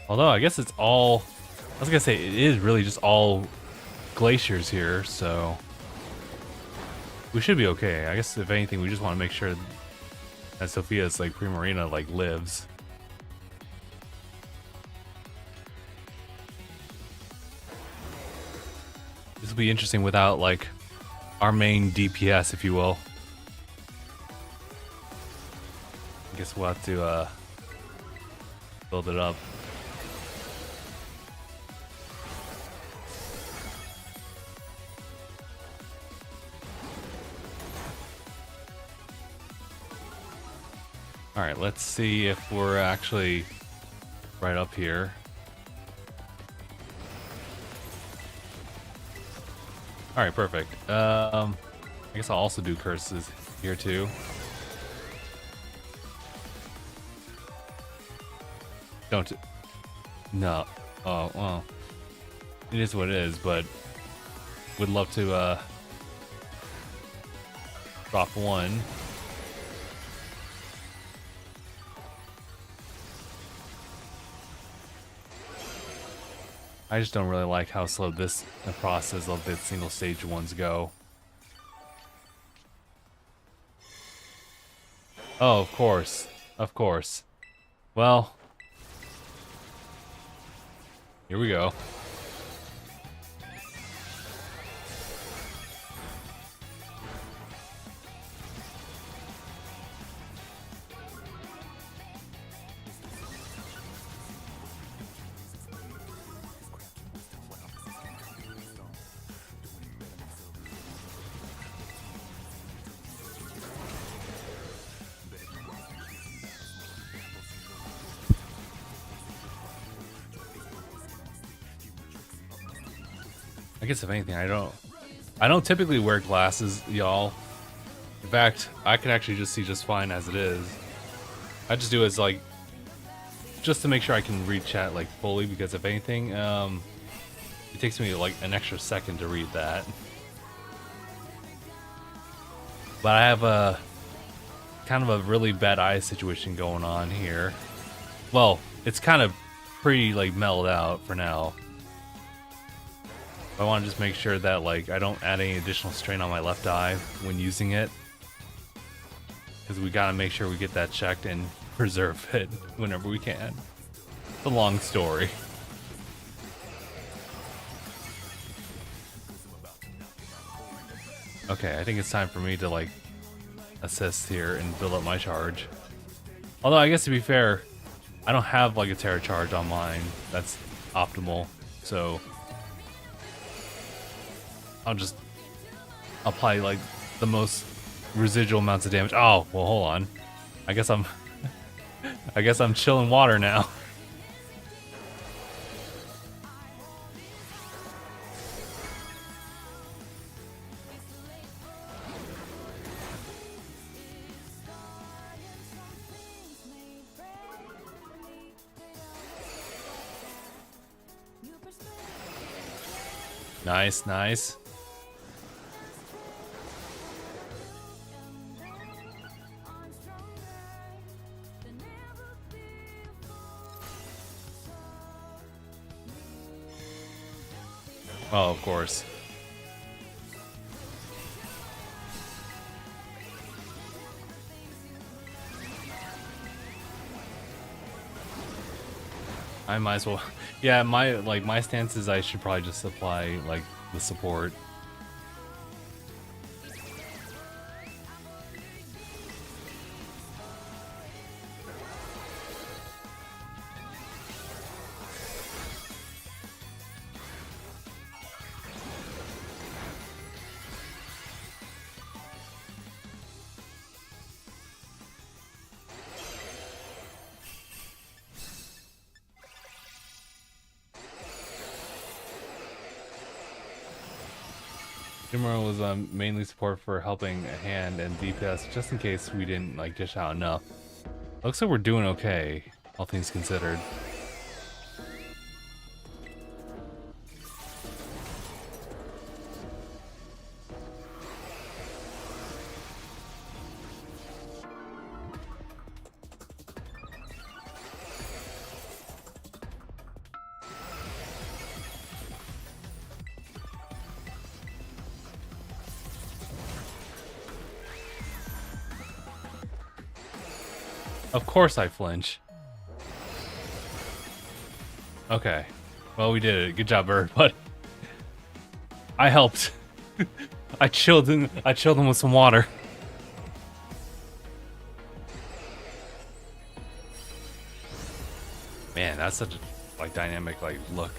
Although I guess it's all. I was gonna say it is really just all glaciers here, so we should be okay. I guess if anything, we just want to make sure that Sophia's like Primarina like lives. This will be interesting without like our main DPS, if you will. I guess we'll have to build it up. All right, let's see if we're actually right up here. All right, perfect. I guess I'll also do curses here too. Don't. No. Oh, well. It is what it is, but would love to drop one. I just don't really like how slow the process of the single stage ones go. Oh, of course. Of course. Well, Here we go. I guess if anything, I don't typically wear glasses, y'all. In fact, I can actually just see just fine as it is. I just do it as like just to make sure I can read chat like fully, because if anything, it takes me like an extra second to read that. But I have a kind of a really bad eye situation going on here. Well, it's kind of pretty like mellowed out for now. I want to just make sure that like I don't add any additional strain on my left eye when using it, because we gotta make sure we get that checked and preserve it whenever we can. It's a long story. Okay, I think it's time for me to like assist here and build up my charge. Although I guess to be fair, I don't have like a Tera charge on mine that's optimal, so I'll just apply like the most residual amounts of damage. Oh, well, hold on. I guess I'm chilling water now. Nice, nice. Oh, of course. I might as well. Yeah, my stance is I should probably just apply like the support. Jimuro was mainly support for helping a hand and DPS, just in case we didn't like dish out enough. Looks like we're doing okay, all things considered. Of course I flinch. Okay. Well, we did it. Good job, Bird. But I helped. I chilled him with some water. Man, that's such a like dynamic like look.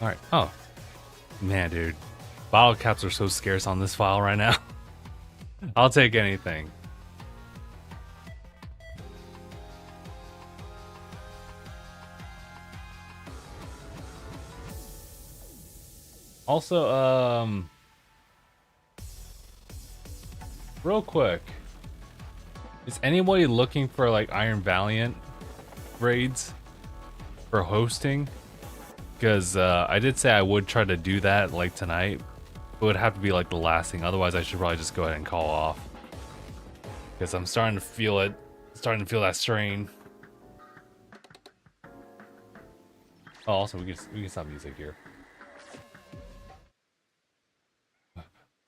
All right. Oh, man, dude. Bottle caps are so scarce on this file right now. I'll take anything. Also, real quick, is anybody looking for like Iron Valiant raids for hosting? Because I did say I would try to do that like tonight. It would have to be like the last thing. Otherwise, I should probably just go ahead and call off. Because I'm starting to feel it. Starting to feel that strain. Oh, also, we can stop music here.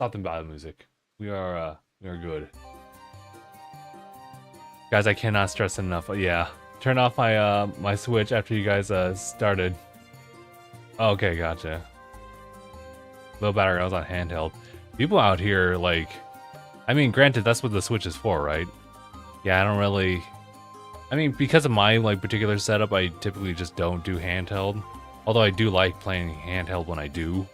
Stop the battle music. We are good. Guys, I cannot stress enough. Yeah. Turn off my my Switch after you guys started. Okay, gotcha. Low battery, I was on handheld. People out here, like, I mean, granted, that's what the Switch is for, right? Yeah, I don't really, I mean, because of my, like, particular setup, I typically just don't do handheld. Although I do like playing handheld when I do.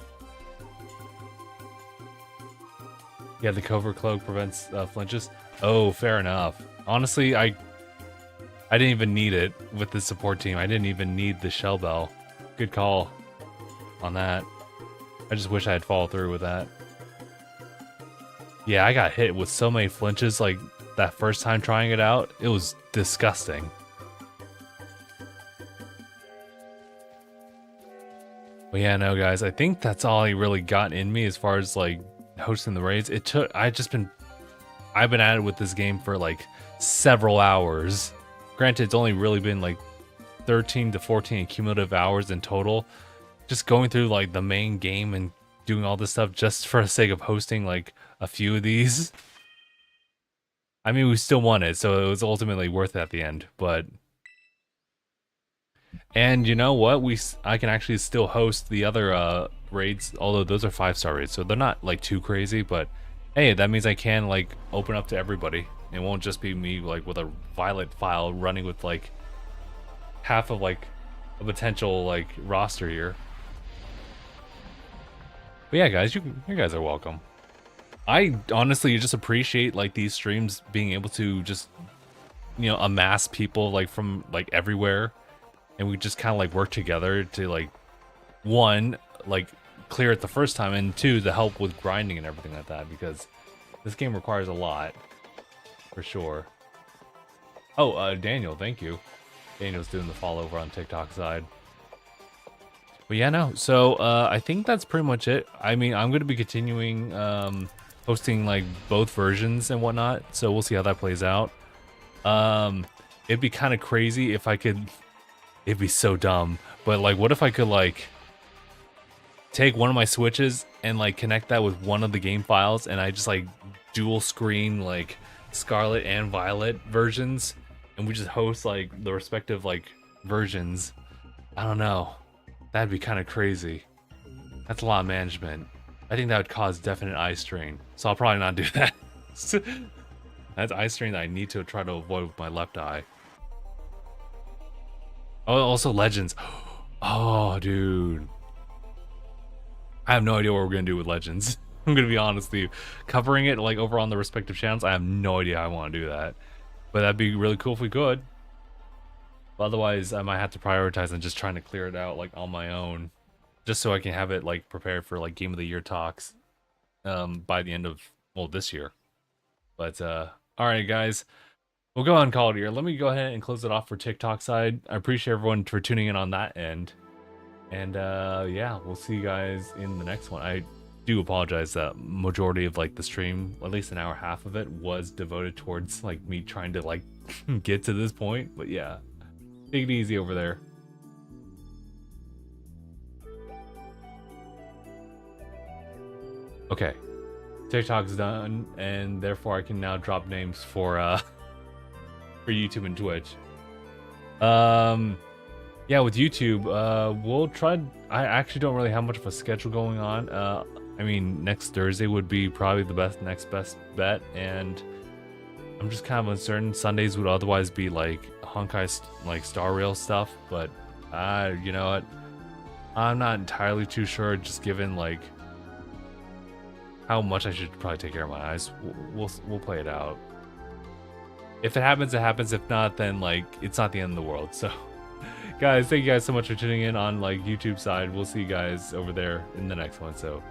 Yeah, the cover cloak prevents flinches. Oh, fair enough. Honestly, I didn't even need it with the support team. I didn't even need the shell bell. Good call on that. I just wish I had followed through with that. Yeah, I got hit with so many flinches like that first time trying it out. It was disgusting. But yeah, no guys, I think that's all I really got in me as far as like hosting the raids. I've been at it with this game for like several hours. Granted, it's only really been like 13 to 14 cumulative hours in total. Just going through like the main game and doing all this stuff just for the sake of hosting like a few of these. I mean, we still won it, so it was ultimately worth it at the end, but... And you know what? I can actually still host the other raids, although those are 5-star raids, so they're not like too crazy, but hey, that means I can like open up to everybody. It won't just be me like with a Violet file running with like half of like a potential like roster here. But yeah, guys, you guys are welcome. I honestly just appreciate like these streams being able to just, you know, amass people like from like everywhere, and we just kind of like work together to like, one, like clear it the first time, and two, to help with grinding and everything like that, because this game requires a lot for sure. Oh, Daniel, thank you. Daniel's doing the follow over on TikTok side. But yeah, no, so I think that's pretty much it. I mean, I'm going to be continuing hosting like both versions and whatnot, so we'll see how that plays out. It'd be kind of crazy if I could, it'd be so dumb, but like what if I could like take one of my Switches and like connect that with one of the game files, and I just like dual screen like Scarlet and Violet versions, and we just host like the respective like versions. I don't know. That'd be kind of crazy. That's a lot of management. I think that would cause definite eye strain, so I'll probably not do that. That's eye strain that I need to try to avoid with my left eye. Oh, also Legends. Oh, dude. I have no idea what we're going to do with Legends. I'm going to be honest with you. Covering it like over on the respective channels, I have no idea how I want to do that. But that'd be really cool if we could. But otherwise, I might have to prioritize and just trying to clear it out like on my own, just so I can have it like prepared for like Game of the Year talks by the end of, well, this year. But alright guys, we'll go on call it here. Let me go ahead and close it off for TikTok side. I appreciate everyone for tuning in on that end. And yeah, we'll see you guys in the next one. I do apologize that majority of like the stream, at least an hour and a half of it, was devoted towards like me trying to like get to this point. But yeah, take it easy over there. Okay, TikTok's done, and therefore I can now drop names for YouTube and Twitch. Yeah, with YouTube, we'll try. I actually don't really have much of a schedule going on. I mean, next Thursday would be probably the next best bet, and I'm just kind of uncertain. Sundays would otherwise be like Honkai like Star Rail stuff, but you know what? I'm not entirely too sure, just given like how much I should probably take care of my eyes. We'll play it out. If it happens, it happens. If not, then like it's not the end of the world. So guys, thank you guys so much for tuning in on like YouTube side. We'll see you guys over there in the next one. So